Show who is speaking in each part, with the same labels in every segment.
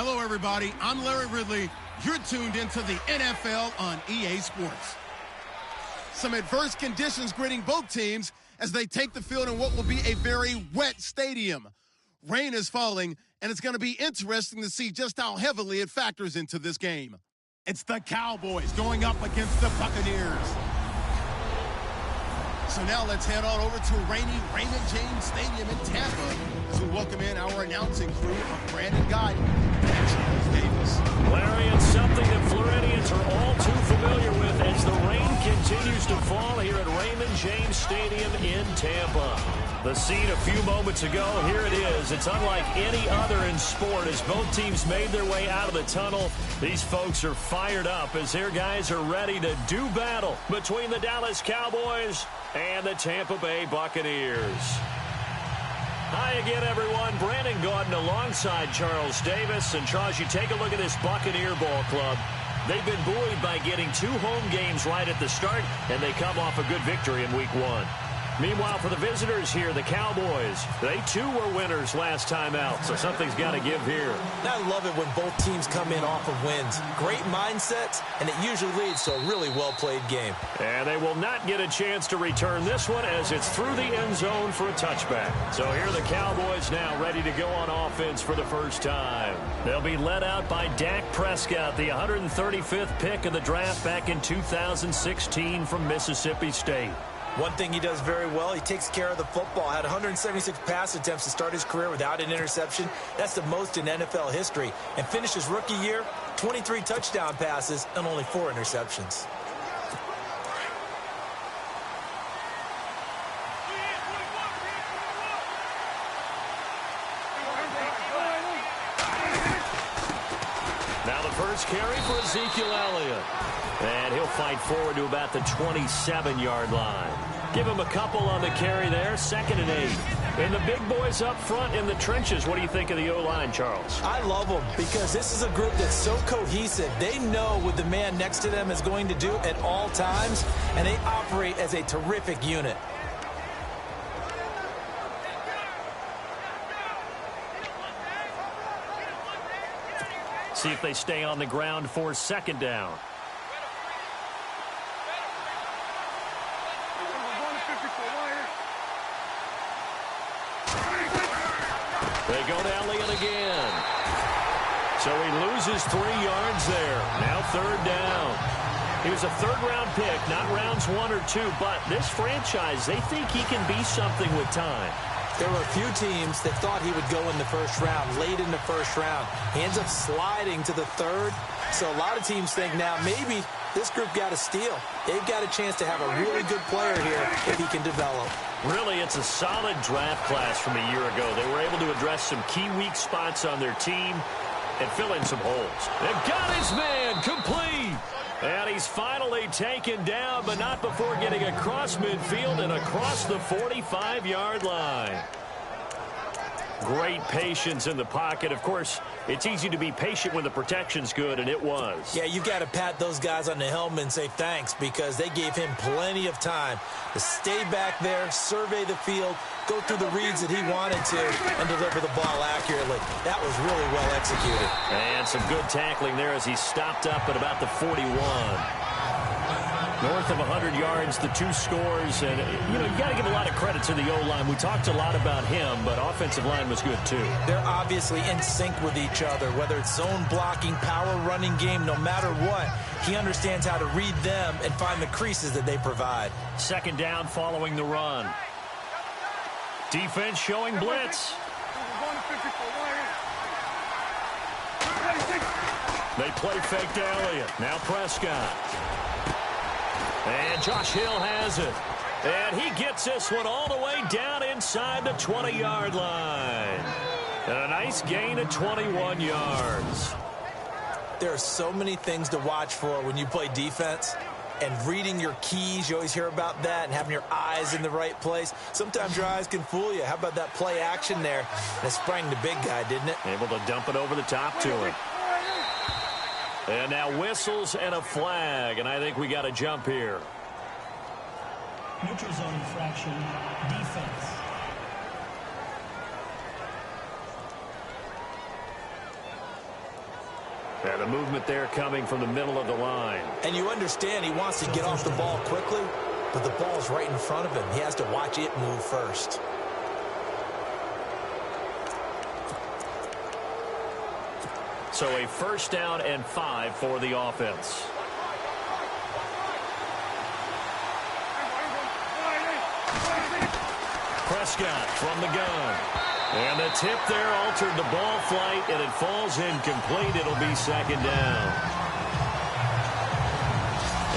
Speaker 1: Hello, everybody. I'm Larry Ridley. You're tuned into the NFL on EA Sports. Some adverse conditions greeting both teams as they take the field in what will be a very wet stadium. Rain is falling, and it's going to be interesting to see just how heavily it factors into this game. It's the Cowboys going up against the Buccaneers. So now let's head on over to rainy Raymond James Stadium in Tampa as we welcome in our announcing crew of Brandon Guyton and Charles Davis.
Speaker 2: Larry, it's something that Floridians are all too familiar with as the rain continues to fall here at Raymond James Stadium in Tampa. The scene a few moments ago, here it is. It's unlike any other in sport as both teams made their way out of the tunnel. These folks are fired up as their guys are ready to do battle between the Dallas Cowboys and the Tampa Bay Buccaneers. Hi again, everyone. Brandon Guyton alongside Charles Davis. And Charles, you take a look at this Buccaneer ball club. They've been buoyed by getting 2 home games right at the start, and they come off a good victory in Week 1. Meanwhile, for the visitors here, the Cowboys, they too were winners last time out, so something's got to give here.
Speaker 3: I love it when both teams come in off of wins. Great mindsets, and it usually leads to a really well-played game.
Speaker 2: And they will not get a chance to return this one as it's through the end zone for a touchback. So here are the Cowboys now ready to go on offense for the first time. They'll be led out by Dak Prescott, the 135th pick of the draft back in 2016 from Mississippi State.
Speaker 3: One thing he does very well, he takes care of the football. Had 176 pass attempts to start his career without an interception. That's the most in NFL history. And finished his rookie year, 23 touchdown passes and only 4 interceptions.
Speaker 2: Now the first carry for Ezekiel Elliott. And he'll fight forward to about the 27-yard line. Give him a couple on the carry there, 2nd and 8. And the big boys up front in the trenches. What do you think of the O-line, Charles?
Speaker 3: I love them because this is a group that's so cohesive. They know what the man next to them is going to do at all times, and they operate as a terrific unit.
Speaker 2: See if they stay on the ground for 2nd down. They go to Elliott again. So he loses 3 yards there. Now 3rd down. He was a 3rd-round pick, not rounds 1 or 2, but this franchise, they think he can be something with time.
Speaker 3: There were a few teams that thought he would go in the first round, late in the first round. He ends up sliding to the 3rd. So a lot of teams think now maybe this group got a steal. They've got a chance to have a really good player here if he can develop.
Speaker 2: Really, it's a solid draft class from a year ago. They were able to address some key weak spots on their team and fill in some holes. They've got his man complete. And he's finally taken down, but not before getting across midfield and across the 45-yard line. Great patience in the pocket. Of course, it's easy to be patient when the protection's good, and it was.
Speaker 3: Yeah, you got to pat those guys on the helmet and say thanks because they gave him plenty of time to stay back there, survey the field, go through the reads that he wanted to, and deliver the ball accurately. That was really well executed.
Speaker 2: And some good tackling there as he stopped up at about the 41. North of 100 yards, the 2 scores. And, you got to give a lot of credit to the O-line. We talked a lot about him, but offensive line was good, too.
Speaker 3: They're obviously in sync with each other, whether it's zone blocking, power running game, no matter what. He understands how to read them and find the creases that they provide.
Speaker 2: 2nd down following the run. Defense showing blitz. They play fake to Elliott. Now Prescott. And Josh Hill has it. And he gets this one all the way down inside the 20-yard line. And a nice gain of 21 yards.
Speaker 3: There are so many things to watch for when you play defense. And reading your keys, you always hear about that, and having your eyes in the right place. Sometimes your eyes can fool you. How about that play action there? And it sprang the big guy, didn't it?
Speaker 2: Able to dump it over the top to him. And now whistles and a flag, and I think we got a jump here.
Speaker 4: Neutral zone infraction, defense.
Speaker 2: And the movement there coming from the middle of the line.
Speaker 3: And you understand he wants to get off the ball quickly, but the ball's right in front of him. He has to watch it move first.
Speaker 2: So a first down and 5 for the offense. Prescott from the gun. And the tip there altered the ball flight, and it falls incomplete. It'll be second down.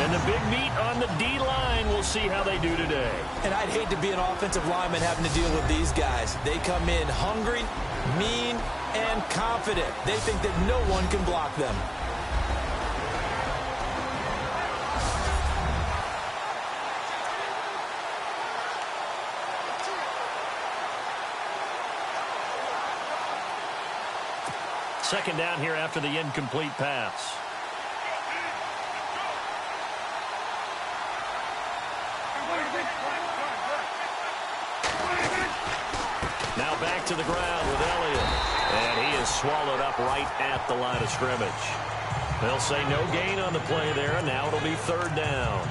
Speaker 2: And the big meat on the D-line. We'll see how they do today.
Speaker 3: And I'd hate to be an offensive lineman having to deal with these guys. They come in hungry, mean, and confident. They think that no one can block them.
Speaker 2: Second down here after the incomplete pass. Now back to the ground with Elliott. And he is swallowed up right at the line of scrimmage. They'll say no gain on the play there, and now it'll be third down.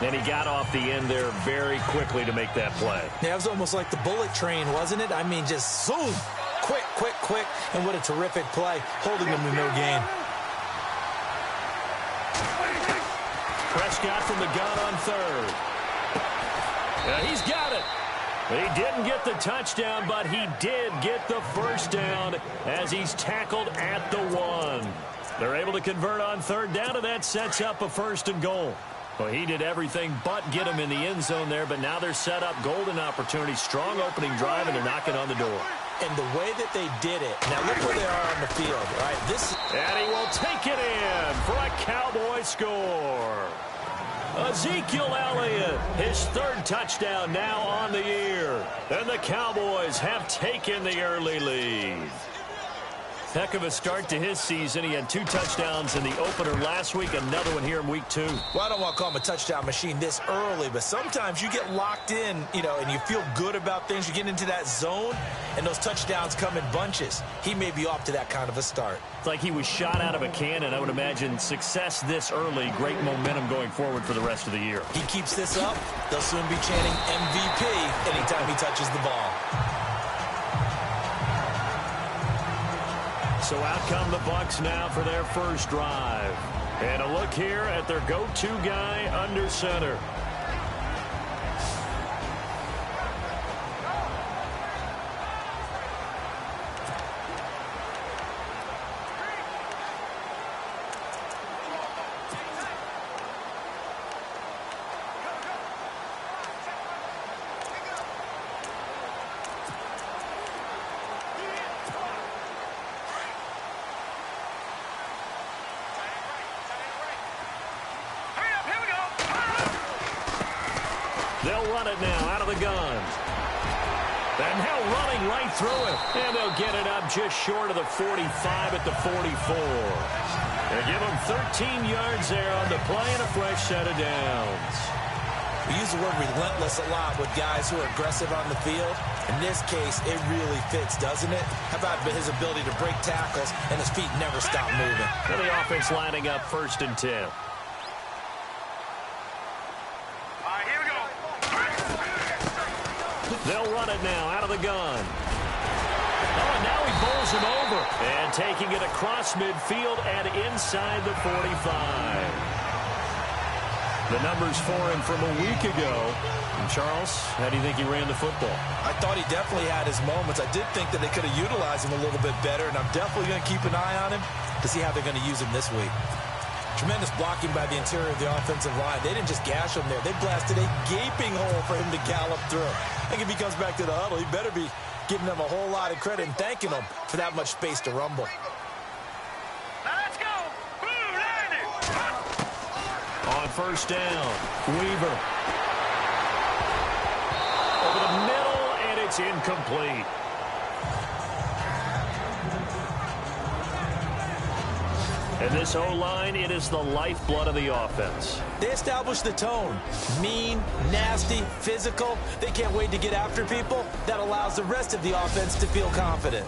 Speaker 2: And he got off the end there very quickly to make that play.
Speaker 3: Yeah, it was almost like the bullet train, wasn't it? I mean, just zoom. Quick, quick, quick. And what a terrific play, holding them to no gain.
Speaker 2: Prescott from the gun on third. He's got it. He didn't get the touchdown, but he did get the first down as he's tackled at the 1. They're able to convert on third down, and that sets up a first and goal. Well, he did everything but get him in the end zone there, but now they're set up golden opportunity, strong opening drive, and they're knocking on the door.
Speaker 3: And the way that they did it, now look where they are on the field, right?
Speaker 2: And he will take it in for a Cowboy score. Ezekiel Elliott, his third touchdown now on the year. And the Cowboys have taken the early lead. Heck of a start to his season. He had 2 touchdowns in the opener last week, another one here in week 2.
Speaker 3: Well, I don't want to call him a touchdown machine this early, but sometimes you get locked in, you know, and you feel good about things. You get into that zone, and those touchdowns come in bunches. He may be off to that kind of a start.
Speaker 2: It's like he was shot out of a cannon. I would imagine success this early, great momentum going forward for the rest of the year.
Speaker 3: He keeps this up, they'll soon be chanting MVP anytime he touches the ball.
Speaker 2: So out come the Bucs now for their first drive. And a look here at their go-to guy under center. They'll run it now out of the gun. And now running right through it. And they'll get it up just short of the 45 at the 44. They give them 13 yards there on the play and a fresh set of downs.
Speaker 3: We use the word relentless a lot with guys who are aggressive on the field. In this case, it really fits, doesn't it? How about his ability to break tackles and his feet never stop moving?
Speaker 2: And the offense lining up 1st and 10. They'll run it now out of the gun. Oh, and now he bowls him over. And taking it across midfield and inside the 45. The numbers for him from a week ago. And Charles, how do you think he ran the football?
Speaker 3: I thought he definitely had his moments. I did think that they could have utilized him a little bit better, and I'm definitely going to keep an eye on him to see how they're going to use him this week. Tremendous blocking by the interior of the offensive line. They didn't just gash him there. They blasted a gaping hole for him to gallop through. I think if he comes back to the huddle, he better be giving them a whole lot of credit and thanking them for that much space to rumble.
Speaker 5: Now let's go.
Speaker 2: On first down, Weaver. Over the middle, and it's incomplete. And this O-line, it is the lifeblood of the offense.
Speaker 3: They establish the tone. Mean, nasty, physical. They can't wait to get after people. That allows the rest of the offense to feel confident.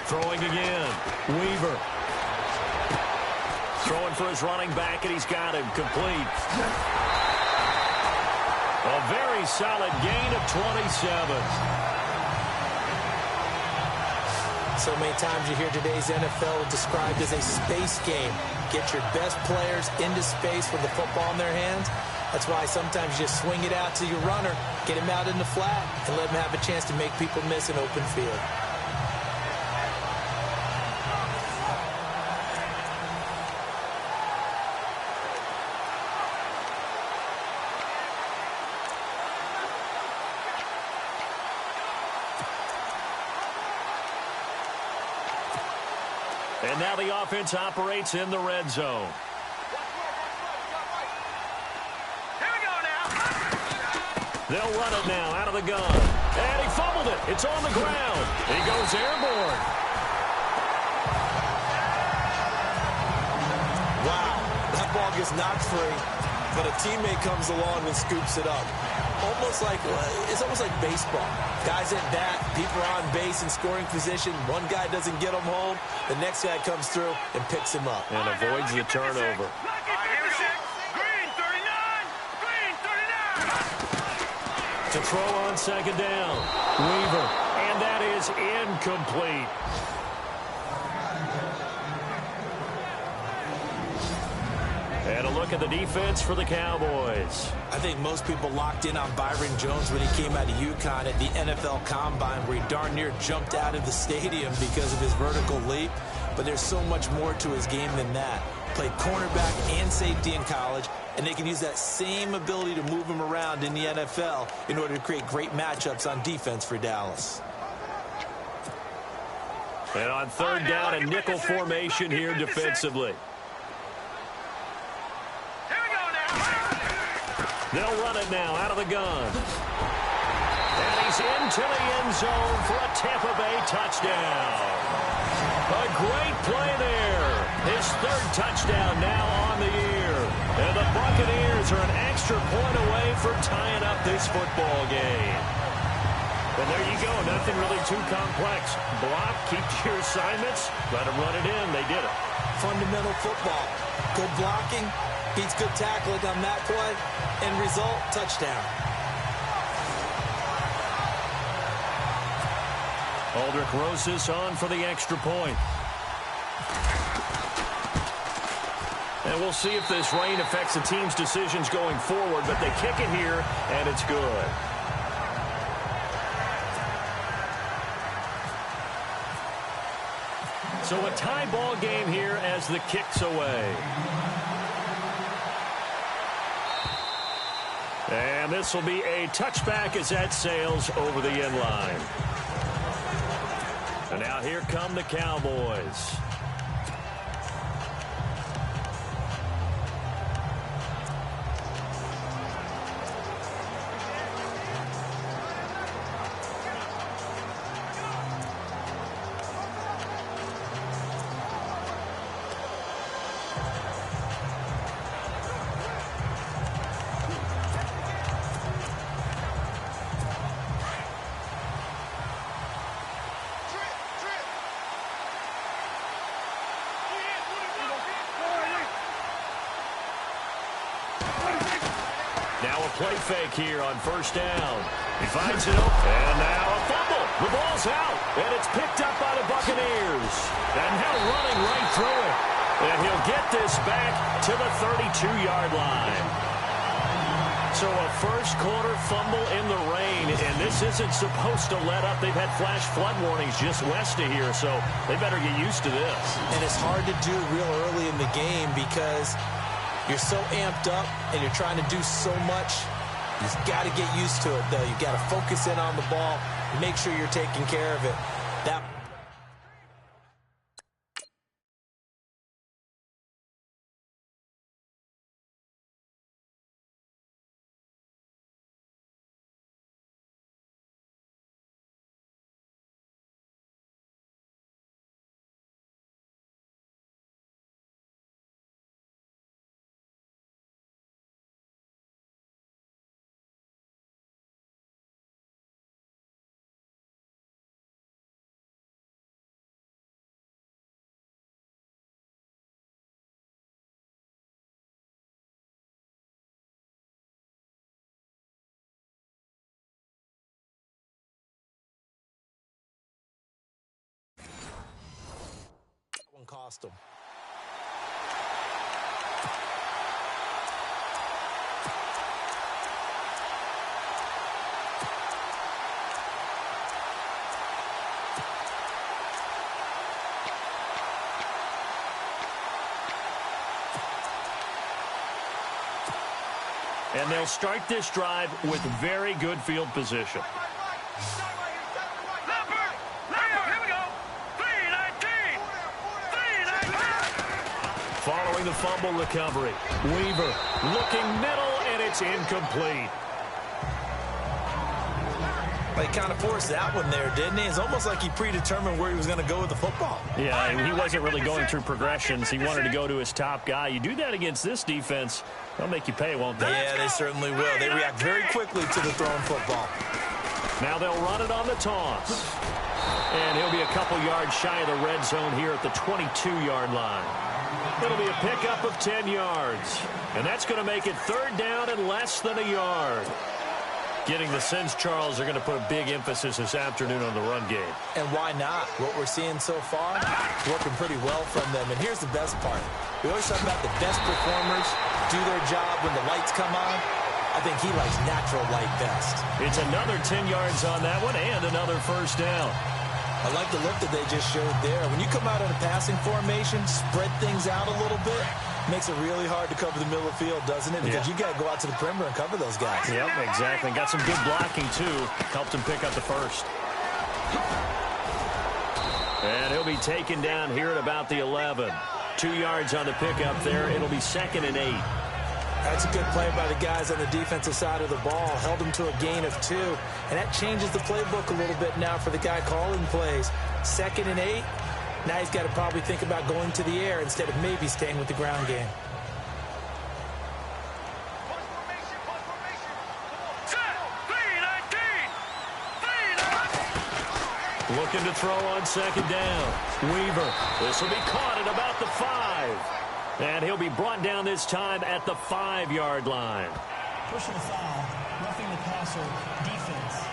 Speaker 2: Throwing again. Weaver. Throwing for his running back, and he's got him. Complete. A very solid gain of 27.
Speaker 3: So many times you hear today's NFL described as a space game. Get your best players into space with the football in their hands. That's why sometimes you just swing it out to your runner, get him out in the flat, and let him have a chance to make people miss an open field.
Speaker 2: And now the offense operates in the red zone.
Speaker 5: Here we go now.
Speaker 2: They'll run it now out of the gun. And he fumbled it. It's on the ground. He goes airborne.
Speaker 3: Wow, that ball gets knocked free, but a teammate comes along and scoops it up. It's almost like baseball. Guys at bat, people are on base in scoring position. One guy doesn't get him home. The next guy comes through and picks him up.
Speaker 2: And avoids the turnover.
Speaker 5: Green 39. Green 39.
Speaker 2: To throw on second down. Weaver. And that is incomplete. And a look at the defense for the Cowboys.
Speaker 3: I think most people locked in on Byron Jones when he came out of UConn at the NFL Combine, where he darn near jumped out of the stadium because of his vertical leap. But there's so much more to his game than that. Played cornerback and safety in college, and they can use that same ability to move him around in the NFL in order to create great matchups on defense for Dallas.
Speaker 2: And on third down, a nickel formation here defensively. They'll run it now out of the gun. And he's into the end zone for a Tampa Bay touchdown. A great play there. His third touchdown now on the year. And the Buccaneers are an extra point away from tying up this football game. And there you go. Nothing really too complex. Block, keep to your assignments, let them run it in. They did it.
Speaker 3: Fundamental football. Good blocking beats good tackling on that play. End result, touchdown.
Speaker 2: Aldrich Rosas on for the extra point. And we'll see if this rain affects the team's decisions going forward, but they kick it here, and it's good. So a tie ball game here as the kick's away. And this will be a touchback as that sails over the end line. And now here come the Cowboys. Now a play fake here on first down. He finds it open. And now a fumble. The ball's out. And it's picked up by the Buccaneers. And now running right through it. And he'll get this back to the 32-yard line. So a first quarter fumble in the rain. And this isn't supposed to let up. They've had flash flood warnings just west of here. So they better get used to this.
Speaker 3: And it's hard to do real early in the game because you're so amped up and you're trying to do so much. You've got to get used to it, though. You've got to focus in on the ball, make sure you're taking care of it. That cost them.
Speaker 2: And they'll start this drive with very good field position.
Speaker 5: Here we go. 319. 319.
Speaker 2: Following the fumble recovery, Weaver looking middle, and it's incomplete.
Speaker 3: He kind of forced that one there, didn't he? It's almost like he predetermined where he was going to go with the football.
Speaker 2: Yeah, he wasn't really going through progressions. He wanted to go to his top guy. You do that against this defense, they'll make you pay, won't they?
Speaker 3: Yeah, they certainly will. They react very quickly to the thrown football.
Speaker 2: Now they'll run it on the toss. And he'll be a couple yards shy of the red zone here at the 22-yard line. It'll be a pickup of 10 yards. And that's going to make it third down and less than a yard. Getting the sense Charles are going to put a big emphasis this afternoon on the run game.
Speaker 3: And why not? What we're seeing so far, working pretty well from them. And here's the best part. We always talk about the best performers do their job when the lights come on. I think he likes natural light best.
Speaker 2: It's another 10 yards on that one and another first down.
Speaker 3: I like the look that they just showed there. When you come out in a passing formation, spread things out a little bit, makes it really hard to cover the middle of the field, doesn't it? Because you got to go out to the perimeter and cover those guys.
Speaker 2: Yep, exactly. Got some good blocking, too. Helped him pick up the first. And he'll be taken down here at about the 11. 2 yards on the pickup there. It'll be 2nd and 8.
Speaker 3: That's a good play by the guys on the defensive side of the ball. Held them to a gain of 2. And that changes the playbook a little bit now for the guy calling plays. 2nd and 8. Now he's got to probably think about going to the air instead of maybe staying with the ground game.
Speaker 2: Looking to throw on 2nd down. Weaver. This will be caught at about the 5. And he'll be brought down this time at the 5-yard line.
Speaker 4: Personal foul, roughing the passer, defense.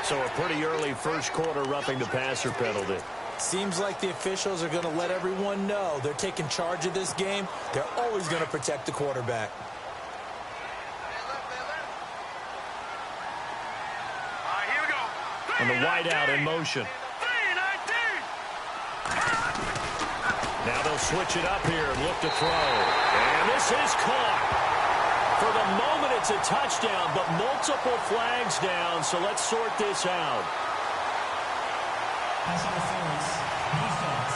Speaker 2: So a pretty early first quarter roughing the passer penalty.
Speaker 3: Seems like the officials are going to let everyone know they're taking charge of this game. They're always going to protect the quarterback.
Speaker 5: Here we go.
Speaker 2: And the wideout in motion.
Speaker 5: 319.
Speaker 2: Now they'll switch it up here and look to throw. And this is caught. For the moment, it's a touchdown, but multiple flags down, so let's sort this out.
Speaker 4: Pass interference, defense.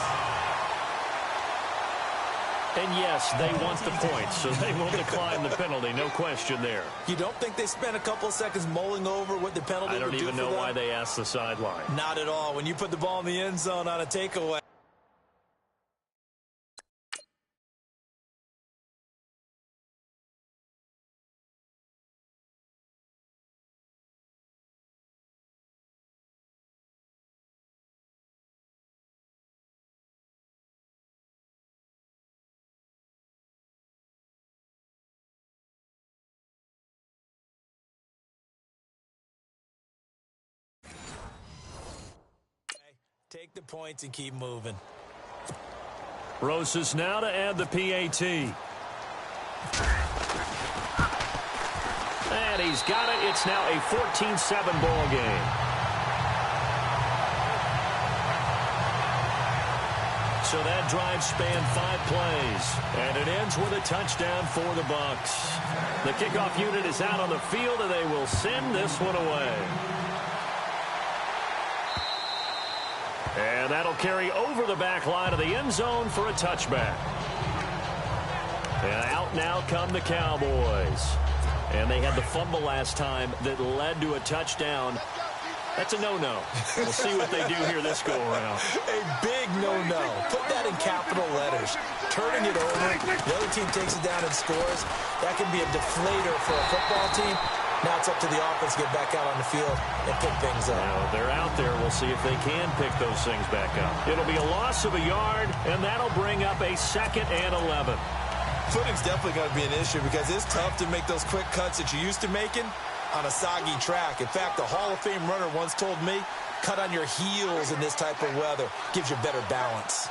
Speaker 2: And yes, they want the points, so they will decline the penalty, no question there.
Speaker 3: You don't think they spent a couple of seconds mulling over what the penalty would do for them?
Speaker 2: I don't even know why they asked the sideline.
Speaker 3: Not at all. When you put the ball in the end zone on a takeaway. Take the points and keep moving.
Speaker 2: Rosas now to add the PAT. And he's got it. It's now a 14-7 ball game. So that drive spanned 5 plays. And it ends with a touchdown for the Bucs. The kickoff unit is out on the field, and they will send this one away. And that'll carry over the back line of the end zone for a touchback. And out now come the Cowboys. And they had the fumble last time that led to a touchdown. That's a no-no. We'll see what they do here this go-around.
Speaker 3: A big no-no. Put that in capital letters. Turning it over, the other team takes it down and scores. That can be a deflator for a football team. Now it's up to the offense to get back out on the field and pick things up.
Speaker 2: Now, they're out there. We'll see if they can pick those things back up. It'll be a loss of a yard, and that'll bring up a 2nd and 11.
Speaker 3: Footing's definitely going to be an issue because it's tough to make those quick cuts that you're used to making on a soggy track. In fact, the Hall of Fame runner once told me, cut on your heels in this type of weather. Gives you better balance.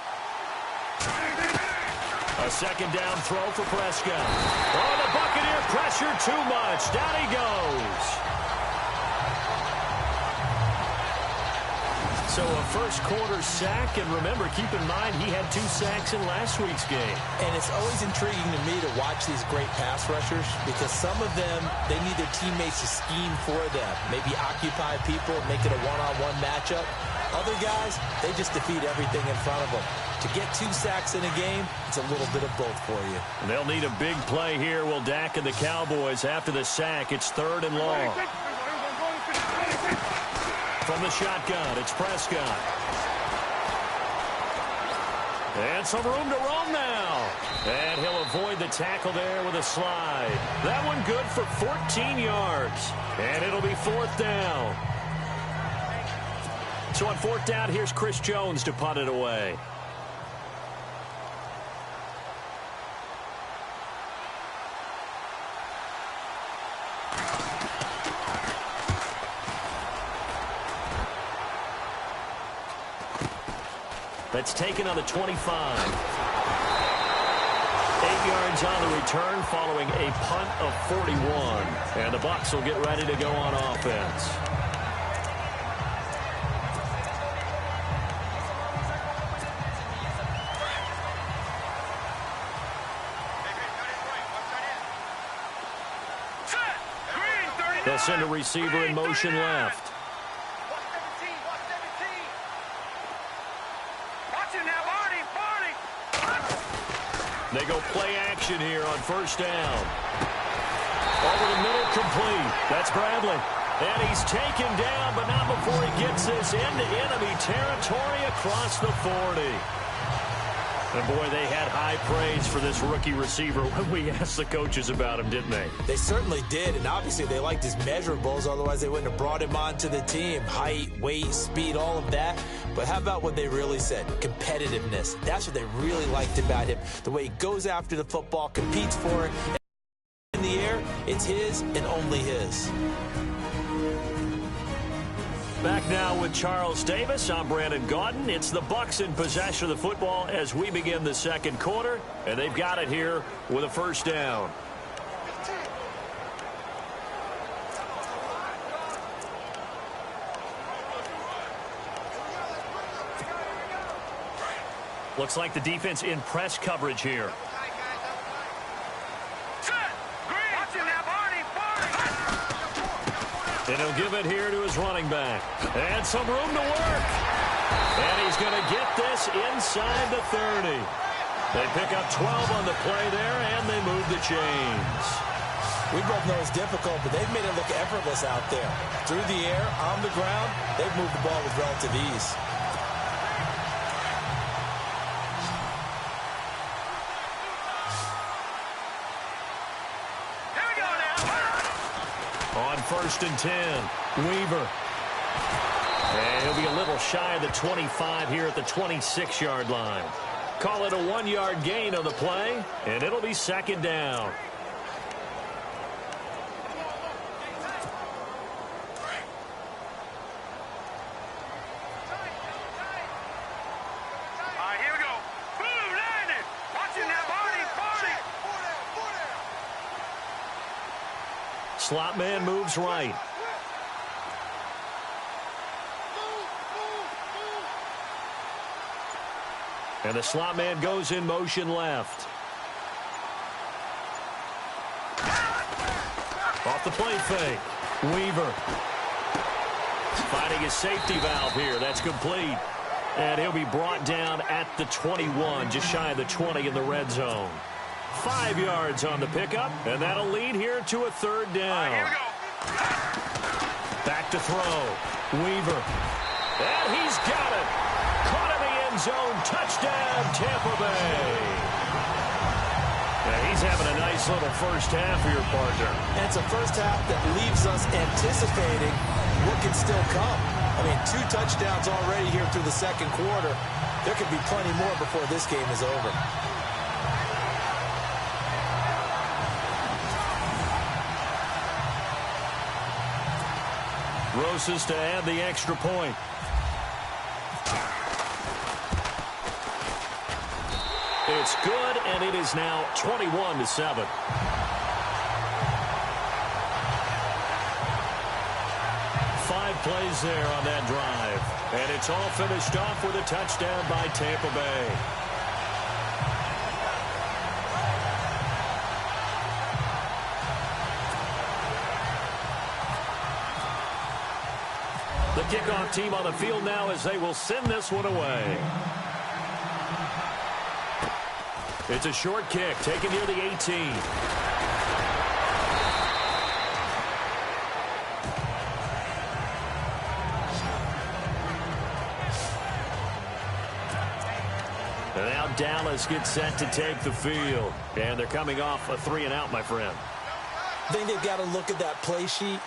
Speaker 2: A second down throw for Prescott. Oh, the Buccaneer pressure too much. Down he goes. So a first quarter sack, and remember, keep in mind he had 2 sacks in last week's game.
Speaker 3: And it's always intriguing to me to watch these great pass rushers because some of them, they need their teammates to scheme for them. Maybe occupy people, make it a one-on-one matchup. Other guys, they just defeat everything in front of them. To get 2 sacks in a game, it's a little bit of both for you.
Speaker 2: And they'll need a big play here, will Dak and the Cowboys. After the sack, it's 3rd and long. From the shotgun, it's Prescott. And some room to roam now. And he'll avoid the tackle there with a slide. That one good for 14 yards. And it'll be 4th down. So on 4th down, here's Chris Jones to punt it away. That's taken on the 25. 8 yards on the return following a punt of 41. And the Bucs will get ready to go on offense. They'll send a receiver in motion left. They go play action here on 1st down. Over the middle, complete. That's Bradley. And he's taken down, but not before he gets this into enemy territory across the 40. And boy, they had high praise for this rookie receiver when we asked the coaches about him, didn't they?
Speaker 3: They certainly did, and obviously they liked his measurables, otherwise they wouldn't have brought him onto the team. Height, weight, speed, all of that. But how about what they really said? Competitiveness. That's what they really liked about him. The way he goes after the football, competes for it. In the air, it's his and only his.
Speaker 2: Back now with Charles Davis. I'm Brandon Gaudin. It's the Bucs in possession of the football as we begin the second quarter. And they've got it here with a 1st down. Looks like the defense in press coverage here. And he'll give it here to his running back. And some room to work. And he's going to get this inside the 30. They pick up 12 on the play there, and they move the chains.
Speaker 3: We both know it's difficult, but they've made it look effortless out there. Through the air, on the ground, they've moved the ball with relative ease.
Speaker 2: On 1st and 10, Weaver. And he'll be a little shy of the 25 here at the 26-yard line. Call it a 1-yard gain on the play, and it'll be 2nd down.
Speaker 5: Here we go. Boom, landed. Watching that body.
Speaker 2: Slot man moves right. And the slot man goes in motion left. Off the play fake. Weaver. Finding his safety valve here. That's complete. And he'll be brought down at the 21, just shy of the 20 in the red zone. 5 yards on the pickup, and that'll lead here to a 3rd down.
Speaker 5: Here we go.
Speaker 2: Back to throw. Weaver. And he's got it. Caught in the end zone. Touchdown, Tampa Bay. Yeah, he's having a nice little first half for your partner.
Speaker 3: And it's a first half that leaves us anticipating what can still come. I mean, 2 touchdowns already here through the second quarter. There could be plenty more before this game is over.
Speaker 2: Rosas to add the extra point. It's good, and it is now 21-7. 5 plays there on that drive. And it's all finished off with a touchdown by Tampa Bay. The kickoff team on the field now as they will send this one away. It's a short kick taken near the 18. And now Dallas gets set to take the field. And they're coming off a 3-and-out, my friend.
Speaker 3: I think they've got to look at that play sheet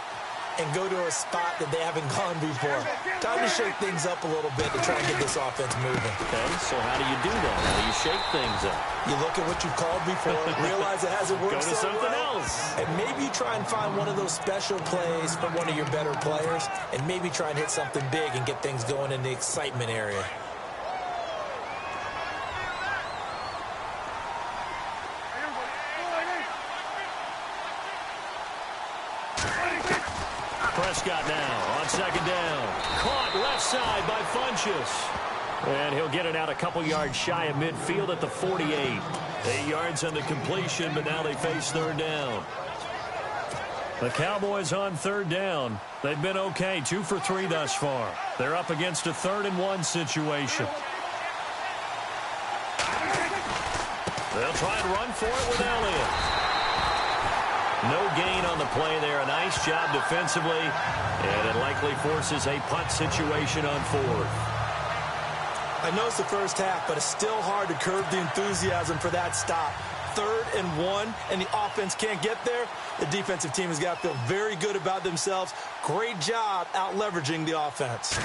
Speaker 3: and go to a spot that they haven't gone before. Time to shake things up a little bit to try and get this offense moving.
Speaker 2: Okay, so how do you do that? How do you shake things up?
Speaker 3: You look at what you've called before, realize it hasn't worked
Speaker 2: Go to
Speaker 3: so
Speaker 2: something
Speaker 3: well,
Speaker 2: else.
Speaker 3: and maybe try and find one of those special plays from one of your better players, and maybe try and hit something big and get things going in the excitement area.
Speaker 2: Prescott now on second down. Caught left side by Funchess. And he'll get it out a couple yards shy of midfield at the 48. 8 yards on the completion, but now they face third down. The Cowboys on third down. They've been okay, 2 for 3 thus far. They're up against a 3rd-and-1 situation. They'll try and run for it with Elliott. No gain on the play there. A nice job defensively. And it likely forces a punt situation on 4th.
Speaker 3: I know it's the first half, but it's still hard to curb the enthusiasm for that stop. 3rd and 1, and the offense can't get there. The defensive team has got to feel very good about themselves. Great job out-leveraging the offense.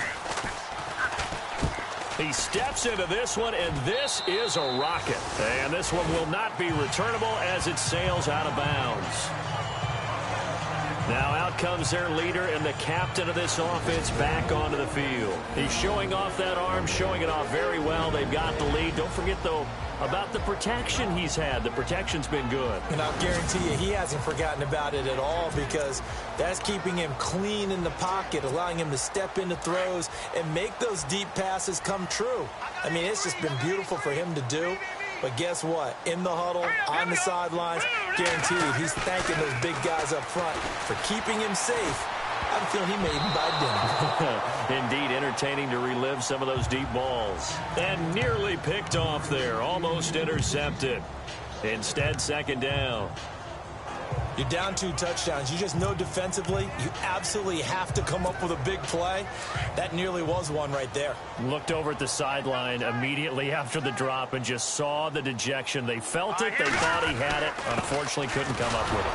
Speaker 2: He steps into this one, and this is a rocket. And this one will not be returnable as it sails out of bounds. Now out comes their leader and the captain of this offense back onto the field. He's showing off that arm, showing it off very well. They've got the lead. Don't forget, though, about the protection he's had. The protection's been good.
Speaker 3: And I'll guarantee you he hasn't forgotten about it at all, because that's keeping him clean in the pocket, allowing him to step into throws and make those deep passes come true. I mean, it's just been beautiful for him to do. But guess what? In the huddle, on the sidelines, guaranteed he's thanking those big guys up front for keeping him safe. I'm feeling he made him by dinner.
Speaker 2: Indeed, entertaining to relive some of those deep balls. And nearly picked off there, almost intercepted. Instead, second down.
Speaker 3: You're down 2 touchdowns. You just know defensively you absolutely have to come up with a big play. That nearly was one right there.
Speaker 2: Looked over at the sideline immediately after the drop and just saw the dejection. They felt it. They thought he had it. Unfortunately, couldn't come up with it.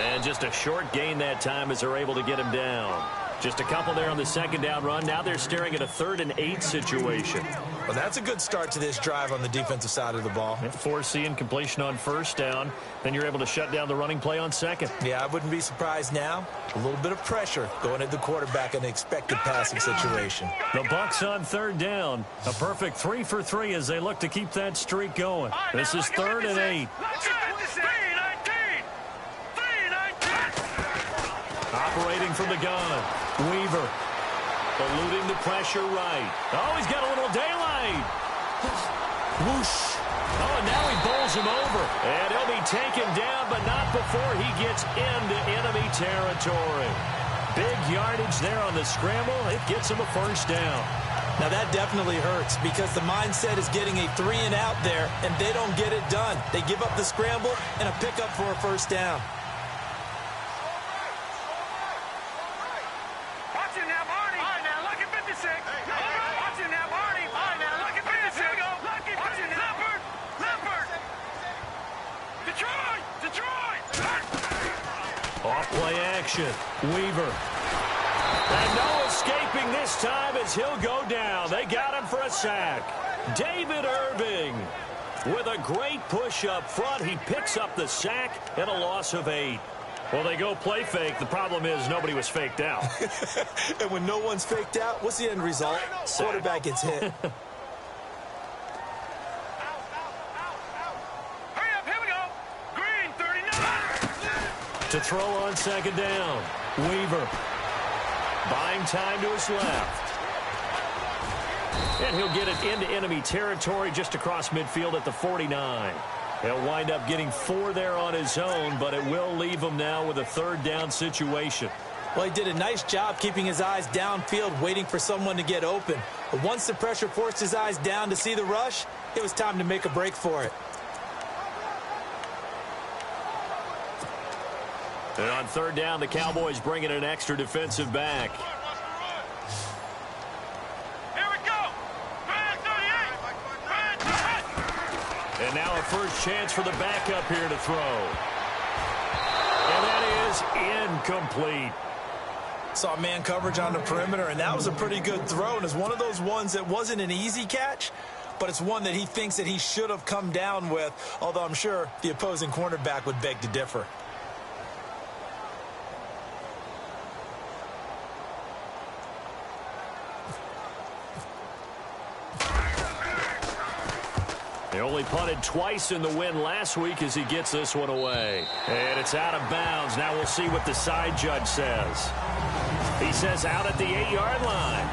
Speaker 2: And just a short gain that time as they're able to get him down. Just a couple there on the second down run. Now they're staring at a 3rd and 8 situation.
Speaker 3: Well, that's a good start to this drive on the defensive side of the ball.
Speaker 2: Foreseeing completion on first down. Then you're able to shut down the running play on second.
Speaker 3: Yeah, I wouldn't be surprised now. A little bit of pressure going at the quarterback in the expected passing situation.
Speaker 2: The Bucs on third down. A perfect 3 for 3 as they look to keep that streak going. This is 3rd and 8. Operating from the gun. Weaver. Eluding the pressure right. Oh, he's got a little daylight. Whoosh. Oh, and now he bowls him over. And he'll be taken down, but not before he gets into enemy territory. Big yardage there on the scramble. It gets him a first down.
Speaker 3: Now that definitely hurts, because the mindset is getting a 3-and-out there, and they don't get it done. They give up the scramble and a pickup for a first down.
Speaker 2: Off-play action. Weaver. And no escaping this time as he'll go down. They got him for a sack. David Irving with a great push up front. He picks up the sack and a loss of 8. Well, they go play fake. The problem is nobody was faked out.
Speaker 3: And when no one's faked out, what's the end result? Quarterback gets hit.
Speaker 5: Hurry up, here we go. Green 39.
Speaker 2: To throw on second down. Weaver. Buying time to his left. And he'll get it into enemy territory just across midfield at the 49. He'll wind up getting 4 there on his own, but it will leave him now with a third down situation.
Speaker 3: Well, he did a nice job keeping his eyes downfield, waiting for someone to get open. But once the pressure forced his eyes down to see the rush, it was time to make a break for it.
Speaker 2: And on third down, the Cowboys bring in an extra defensive back.
Speaker 5: Here we go. Green 38.
Speaker 2: And now a first chance for the backup here to throw. And that is incomplete.
Speaker 3: Saw man coverage on the perimeter, and that was a pretty good throw. And it's one of those ones that wasn't an easy catch, but it's one that he thinks that he should have come down with, although I'm sure the opposing cornerback would beg to differ.
Speaker 2: They only punted twice in the win last week as he gets this one away. And it's out of bounds. Now we'll see what the side judge says. He says out at the 8-yard line.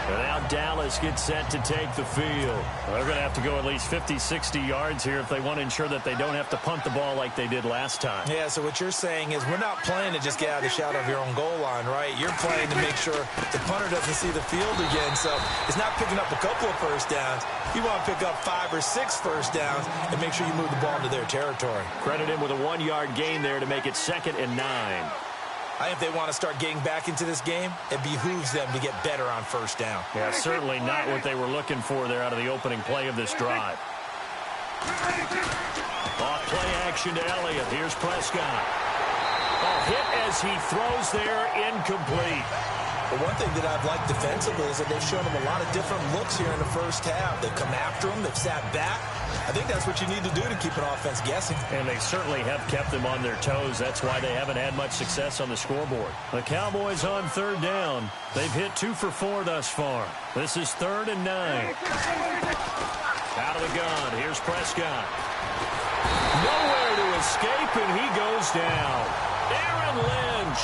Speaker 2: And now Dallas gets set to take the field. They're going to have to go at least 50, 60 yards here if they want to ensure that they don't have to punt the ball like they did last time.
Speaker 3: Yeah, so what you're saying is we're not playing to just get out of the shadow of your own goal line, right? You're playing to make sure the punter doesn't see the field again. So it's not picking up a couple of first downs. You want to pick up 5 or 6 first downs and make sure you move the ball into their territory.
Speaker 2: Credit him with a 1-yard gain there to make it 2nd and 9.
Speaker 3: I think if they want to start getting back into this game, it behooves them to get better on first down.
Speaker 2: Yeah, certainly not what they were looking for there out of the opening play of this drive. Off play action to Elliott. Here's Prescott. Oh, hit as he throws there, incomplete.
Speaker 3: But one thing that I've liked defensively is that they've shown him a lot of different looks here in the first half. They've come after him. They've sat back. I think that's what you need to do to keep an offense guessing.
Speaker 2: And they certainly have kept them on their toes. That's why they haven't had much success on the scoreboard. The Cowboys on third down. They've hit 2 for 4 thus far. This is 3rd and 9. Out of the gun. Here's Prescott. Nowhere to escape, and he goes down. Aaron Lynch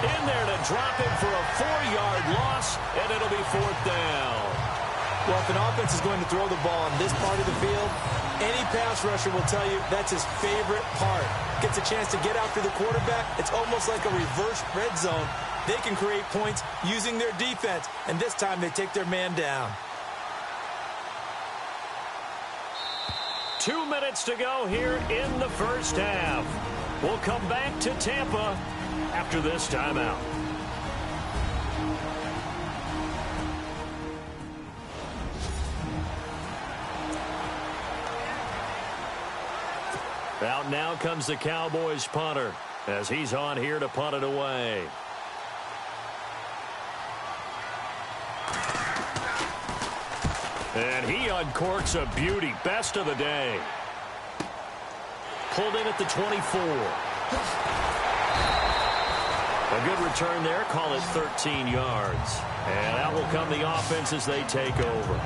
Speaker 2: in there to drop him for a 4-yard loss, and it'll be 4th down.
Speaker 3: Well, if an offense is going to throw the ball on this part of the field, any pass rusher will tell you that's his favorite part. Gets a chance to get after the quarterback. It's almost like a reverse red zone. They can create points using their defense, and this time they take their man down.
Speaker 2: 2 minutes to go here in the first half. We'll come back to Tampa after this timeout. Out now comes the Cowboys punter as he's on here to punt it away. And he uncorks a beauty. Best of the day. Pulled in at the 24. A good return there. Call it 13 yards. And out will come the offense as they take over.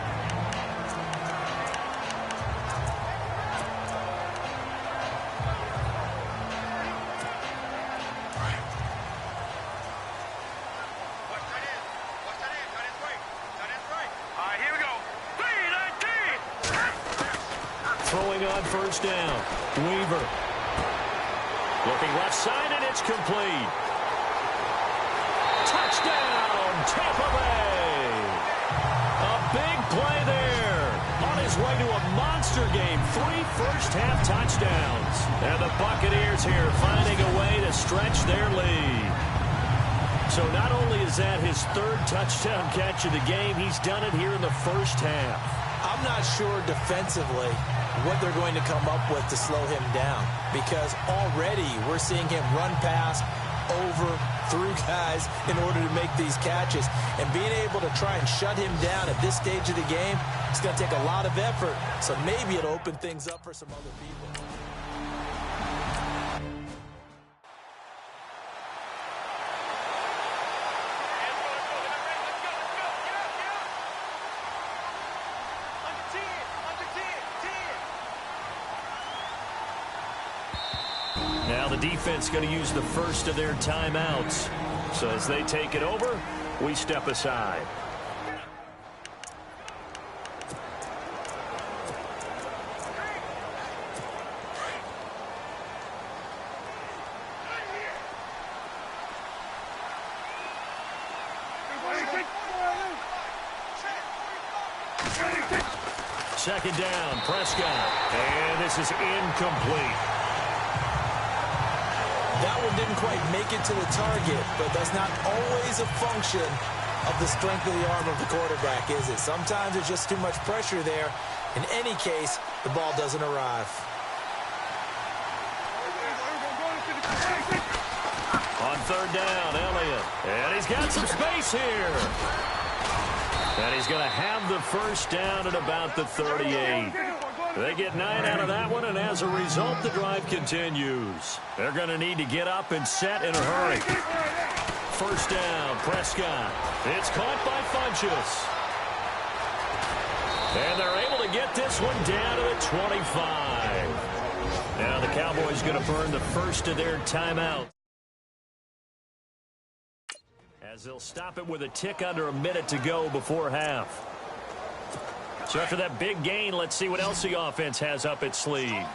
Speaker 2: Throwing on first down. Weaver. Looking left side, and it's complete. Touchdown, Tampa Bay. A big play there. On his way to a monster game. 3 first-half touchdowns. And the Buccaneers here finding a way to stretch their lead. So not only is that his 3rd touchdown catch of the game, he's done it here in the first half.
Speaker 3: I'm not sure defensively what they're going to come up with to slow him down, because already we're seeing him run past, over, through guys in order to make these catches. And being able to try and shut him down at this stage of the game, It's going to take a lot of effort, so maybe it'll open things up for some other people.
Speaker 2: Now the defense going to use the first of their timeouts. So as they take it over, we step aside. Second down, Prescott. And this is incomplete.
Speaker 3: That one didn't quite make it to the target, but that's not always a function of the strength of the arm of the quarterback, is it? Sometimes there's just too much pressure there. In any case, the ball doesn't arrive.
Speaker 2: On third down, Elliott. And he's got some space here. And he's going to have the first down at about the 38. They get 9 out of that one, and as a result, the drive continues. They're going to need to get up and set in a hurry. First down, Prescott. It's caught by Funchess. And they're able to get this one down to the 25. Now the Cowboys going to burn the first of their timeout, as they'll stop it with a tick under a minute to go before half. So after that big gain, let's see what else the offense has up its sleeve.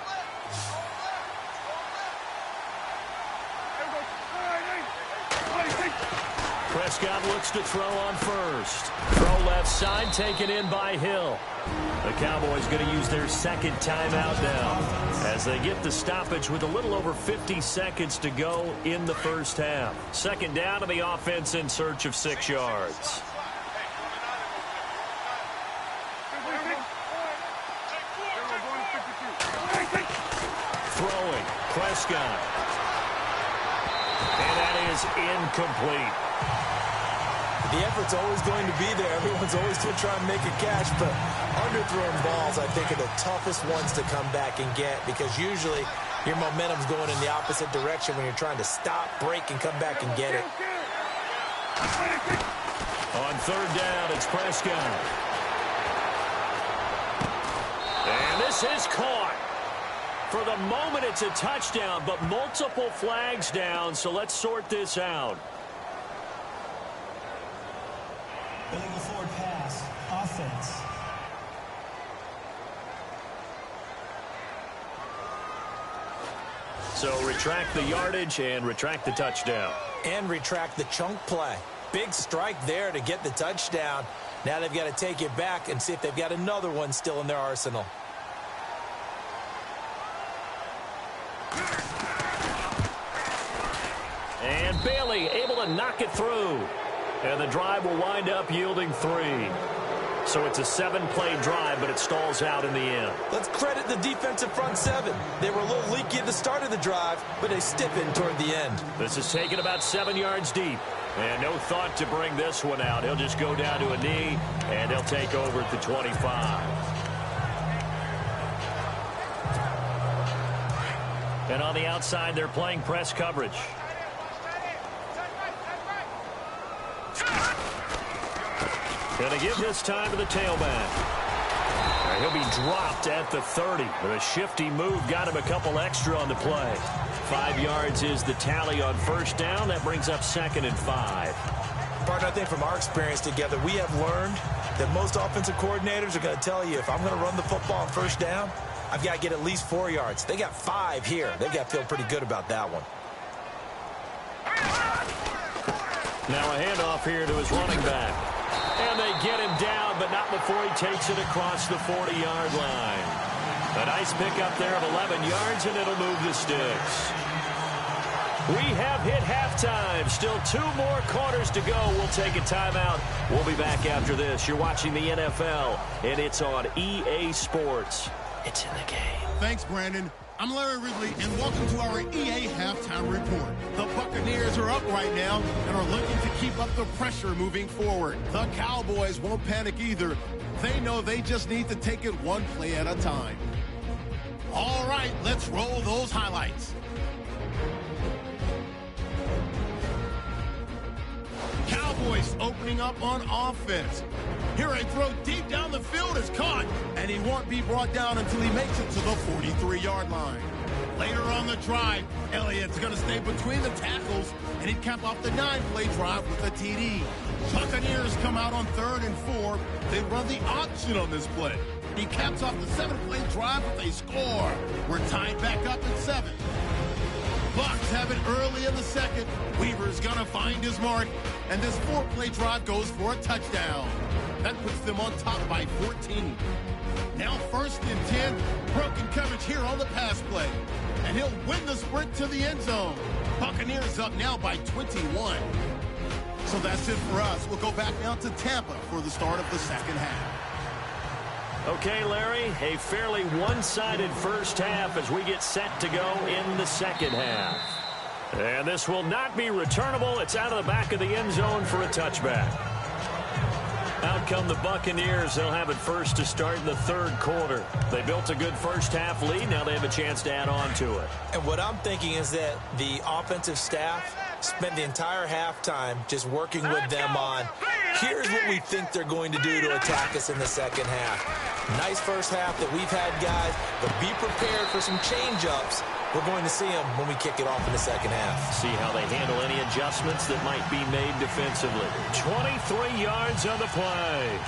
Speaker 2: Prescott looks to throw on first. Throw left side, taken in by Hill. The Cowboys going to use their second timeout now as they get the stoppage with a little over 50 seconds to go in the first half. Second down to the offense in search of 6 yards. Throwing, Prescott. And that is incomplete.
Speaker 3: The effort's always going to be there. Everyone's always going to try and make a catch, but underthrown balls, I think, are the toughest ones to come back and get, because usually your momentum's going in the opposite direction when you're trying to stop, break, and come back and get it.
Speaker 2: On third down, it's Prescott. And this is caught. For the moment, it's a touchdown, but multiple flags down, so let's sort this out.
Speaker 4: Illegal forward pass. Offense.
Speaker 2: So retract the yardage and retract the touchdown.
Speaker 3: And retract the chunk play. Big strike there to get the touchdown. Now they've got to take it back and see if they've got another one still in their arsenal.
Speaker 2: And Bailey able to knock it through. And the drive will wind up yielding 3. So it's a 7-play drive, but it stalls out in the end.
Speaker 3: Let's credit the defensive front 7. They were a little leaky at the start of the drive, but they stiffened toward the end.
Speaker 2: This is taken about 7 yards deep. And no thought to bring this one out. He'll just go down to a knee, and he'll take over at the 25. And on the outside, they're playing press coverage. Going to give this time to the tailback. He'll be dropped at the 30. With a shifty move, got him a couple extra on the play. 5 yards is the tally on first down. That brings up 2nd and 5.
Speaker 3: Partner, I think from our experience together, we have learned that most offensive coordinators are going to tell you, if I'm going to run the football on first down, I've got to get at least 4 yards. They got 5 here. They've got to feel pretty good about that one.
Speaker 2: Now a handoff here to his running back. And they get him down, but not before he takes it across the 40-yard line. A nice pickup there of 11 yards, and it'll move the sticks. We have hit halftime. Still 2 more quarters to go. We'll take a timeout. We'll be back after this. You're watching the NFL, and it's on EA Sports.
Speaker 3: It's in the game.
Speaker 1: Thanks, Brandon. I'm Larry Ridley, and welcome to our EA Halftime Report. The Buccaneers are up right now and are looking to keep up the pressure moving forward. The Cowboys won't panic either. They know they just need to take it one play at a time. All right, let's roll those highlights. Cowboys opening up on offense. Here a throw deep down the field is caught, and he won't be brought down until he makes it to the 43-yard line. Later on the drive, Elliott's going to stay between the tackles, and he'd cap off the 9-play drive with a TD. Buccaneers come out on 3rd and 4. They run the option on this play. He caps off the 7-play drive with a score. We're tied back up at 7. Bucs have it early in the second. Weaver's going to find his mark, and this 4-play drive goes for a touchdown. That puts them on top by 14. Now 1st and 10, broken coverage here on the pass play. And he'll win the sprint to the end zone. Buccaneers up now by 21. So that's it for us. We'll go back now to Tampa for the start of the second half.
Speaker 2: Okay, Larry, a fairly one-sided first half as we get set to go in the second half. And this will not be returnable. It's out of the back of the end zone for a touchback. Out come the Buccaneers. They'll have it first to start in the 3rd quarter. They built a good first half lead. Now they have a chance to add on to it.
Speaker 3: And what I'm thinking is that the offensive staff spent the entire halftime just working with them on, here's what we think they're going to do to attack us in the second half. Nice first half that we've had, guys, but be prepared for some change-ups. We're going to see them when we kick it off in the second half.
Speaker 2: See how they handle any adjustments that might be made defensively. 23 yards on the play.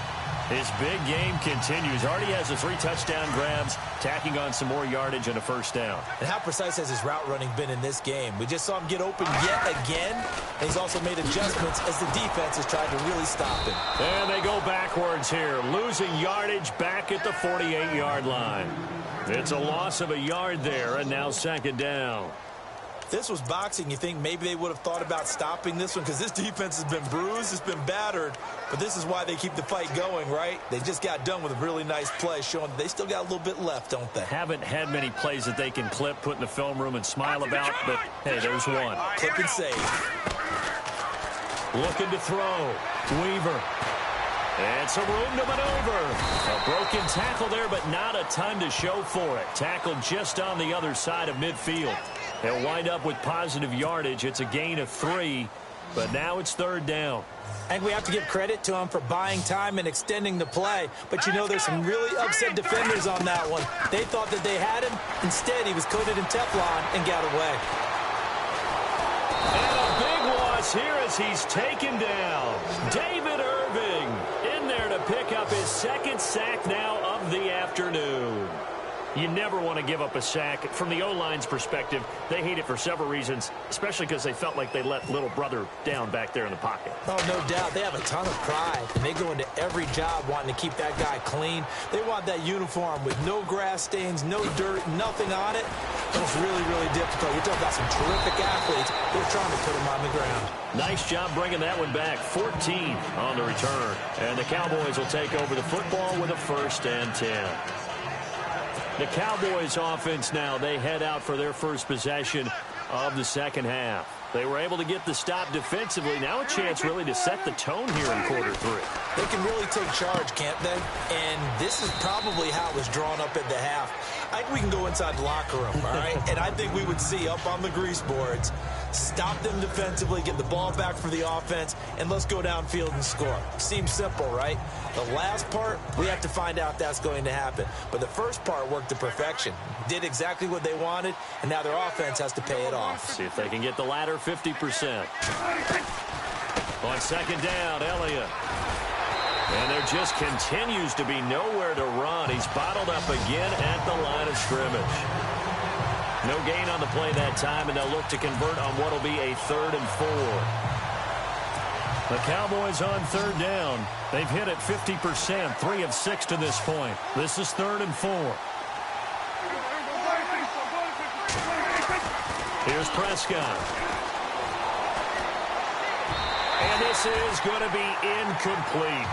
Speaker 2: His big game continues. Already has the 3 touchdown grabs, tacking on some more yardage and a first down.
Speaker 3: And how precise has his route running been in this game? We just saw him get open yet again, and he's also made adjustments as the defense has tried to really stop him.
Speaker 2: And they go backwards here, losing yardage back at the 48-yard line. It's a loss of a yard there, and now 2nd down.
Speaker 3: If this was boxing, you think maybe they would have thought about stopping this one, because this defense has been bruised, it's been battered, but this is why they keep the fight going, right? They just got done with a really nice play, showing they still got a little bit left, don't they?
Speaker 2: Haven't had many plays that they can clip, put in the film room, and smile about, but hey, there's one.
Speaker 3: Clip and save.
Speaker 2: Looking to throw. Weaver. And some room to maneuver. A broken tackle there, but not a ton to show for it. Tackled just on the other side of midfield. They'll wind up with positive yardage. It's a gain of 3, but now it's 3rd down.
Speaker 3: I think we have to give credit to him for buying time and extending the play. But, you know, there's some really upset defenders on that one. They thought that they had him. Instead, he was coated in Teflon and got away.
Speaker 2: And a big loss here as he's taken down. David Irving in there to pick up his 2nd sack now of the afternoon. You never want to give up a sack. From the O-line's perspective, they hate it for several reasons, especially because they felt like they let little brother down back there in the pocket.
Speaker 3: Oh, no doubt. They have a ton of pride, and they go into every job wanting to keep that guy clean. They want that uniform with no grass stains, no dirt, nothing on it. And it's really, really difficult. You're talking about some terrific athletes. They're trying to put him on the ground.
Speaker 2: Nice job bringing that one back. 14 on the return. And the Cowboys will take over the football with a 1st and 10. The Cowboys offense now, they head out for their first possession of the second half. They were able to get the stop defensively. Now a chance really to set the tone here in quarter 3.
Speaker 3: They can really take charge, can't they? And this is probably how it was drawn up at the half. I think we can go inside the locker room, all right? And I think we would see up on the grease boards, stop them defensively, get the ball back for the offense, and let's go downfield and score. Seems simple, right? The last part, we have to find out if that's going to happen. But the first part worked to perfection. Did exactly what they wanted, and now their offense has to pay it off.
Speaker 2: See if they can get the latter 50%. On 2nd down, Elliott. And there just continues to be nowhere to run. He's bottled up again at the line of scrimmage. No gain on the play that time, and they'll look to convert on what will be a 3rd and 4. The Cowboys on 3rd down. They've hit it 50%, 3 of 6 to this point. This is 3rd and 4. Here's Prescott. And this is going to be incomplete.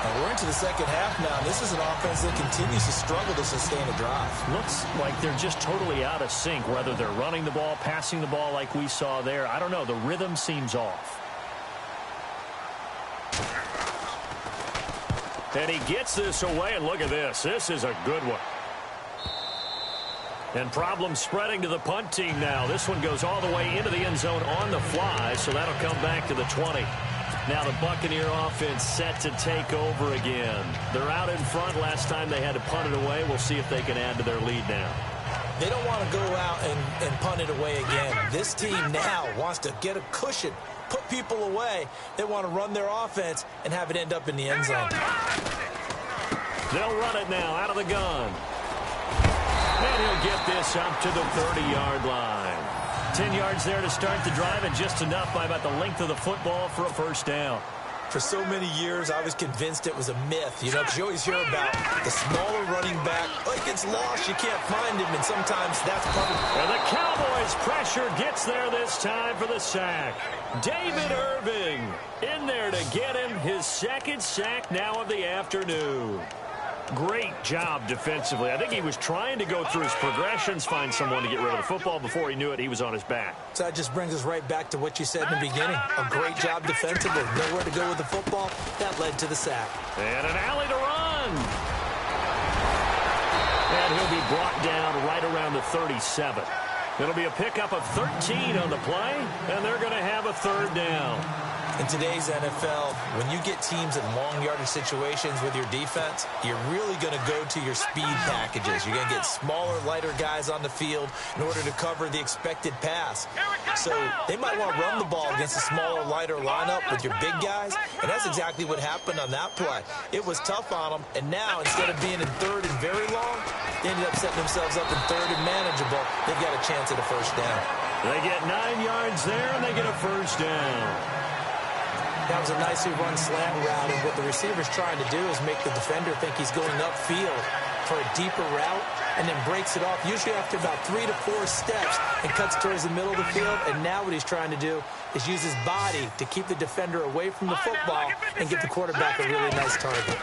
Speaker 3: We're into the second half now. This is an offense that continues to struggle to sustain a drive.
Speaker 2: Looks like they're just totally out of sync, whether they're running the ball, passing the ball like we saw there. I don't know. The rhythm seems off. And he gets this away, and look at this. This is a good one. And problems spreading to the punt team now. This one goes all the way into the end zone on the fly, so that'll come back to the 20. Now the Buccaneer offense set to take over again. They're out in front. Last time they had to punt it away. We'll see if they can add to their lead now.
Speaker 3: They don't want to go out and punt it away again. This team now wants to get a cushion, put people away. They want to run their offense and have it end up in the end zone.
Speaker 2: They'll run it now out of the gun. And he'll get this up to the 30-yard line. 10 yards there to start the drive, and just enough by about the length of the football for a first down.
Speaker 3: For so many years, I was convinced it was a myth, because you always hear about the smaller running back. Oh, he gets lost, you can't find him, and sometimes that's part of it.
Speaker 2: And the Cowboys' pressure gets there this time for the sack. David Irving in there to get him his second sack now of the afternoon. Great job defensively. I think he was trying to go through his progressions, find someone to get rid of the football. Before he knew it, he was on his back.
Speaker 3: So that just brings us right back to what you said in the beginning. A great job defensively. Nowhere to go with the football. That led to the sack.
Speaker 2: And an alley to run. And he'll be brought down right around the 37. It'll be a pickup of 13 on the play, and they're going to have a third down.
Speaker 3: In today's NFL, when you get teams in long yardage situations with your defense, you're really going to go to your speed packages. You're going to get smaller, lighter guys on the field in order to cover the expected pass. So they might want to run the ball against a smaller, lighter lineup with your big guys, and that's exactly what happened on that play. It was tough on them, and now instead of being in third and very long, they ended up setting themselves up in third and manageable. They've got a chance at a first down.
Speaker 2: They get 9 yards there, and they get a first down.
Speaker 3: That was a nicely run slant route, and what the receiver's trying to do is make the defender think he's going upfield for a deeper route and then breaks it off, usually after about 3 to 4 steps, and cuts towards the middle of the field. And now what he's trying to do is use his body to keep the defender away from the football and get the quarterback a really nice target.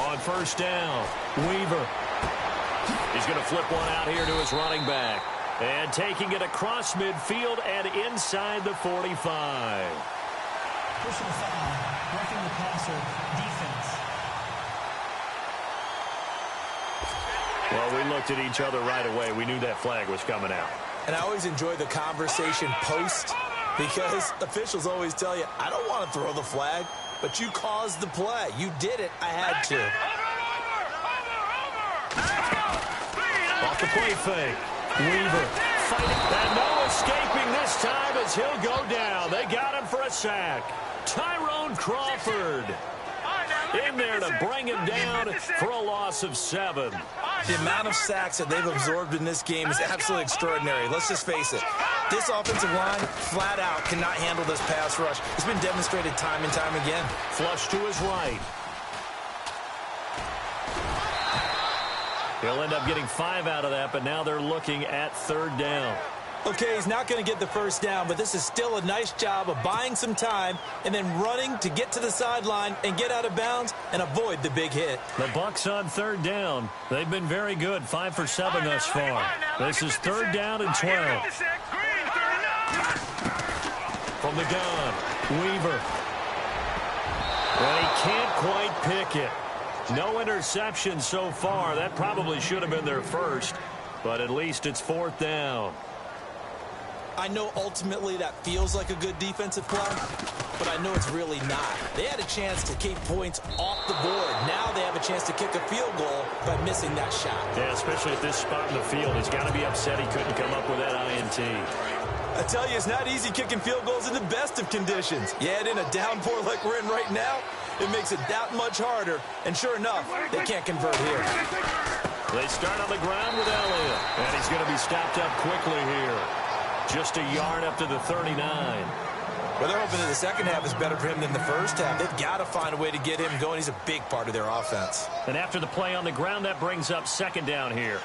Speaker 2: On first down, Weaver. He's going to flip one out here to his running back. And taking it across midfield and inside the 45.
Speaker 4: Personal foul, roughing the passer, defense.
Speaker 2: Well, we looked at each other right away. We knew that flag was coming out.
Speaker 3: And I always enjoy the conversation post, because officials always tell you, I don't want to throw the flag, but you caused the play. You did it. I had to.
Speaker 2: Off the play fake. Weaver fighting. And no escaping this time as he'll go down. They got him for a sack. Tyrone Crawford in there to bring him down for a loss of 7.
Speaker 3: The amount of sacks that they've absorbed in this game is absolutely extraordinary. Let's just face it. This offensive line, flat out, cannot handle this pass rush. It's been demonstrated time and time again.
Speaker 2: Flush to his right. He'll end up getting 5 out of that, but now they're looking at third down.
Speaker 3: Okay, he's not going to get the first down, but this is still a nice job of buying some time and then running to get to the sideline and get out of bounds and avoid the big hit.
Speaker 2: The Bucs on third down. They've been very good, 5 for 7 thus far. This is third down and 12. From the gun, Weaver. And he can't quite pick it. No interception so far. That probably should have been their first, but at least it's fourth down.
Speaker 3: I know ultimately that feels like a good defensive play, but I know it's really not. They had a chance to keep points off the board. Now they have a chance to kick a field goal by missing that shot.
Speaker 2: Yeah, especially at this spot in the field. He's got to be upset he couldn't come up with that INT.
Speaker 3: I tell you, it's not easy kicking field goals in the best of conditions. You add in a downpour like we're in right now, it makes it that much harder. And sure enough, they can't convert here.
Speaker 2: They start on the ground with Elliott, and he's going to be stopped up quickly here. Just a yard up to the 39.
Speaker 3: Well, they're hoping that the second half is better for him than the first half. They've got to find a way to get him going. He's a big part of their offense.
Speaker 2: And after the play on the ground, that brings up second down here.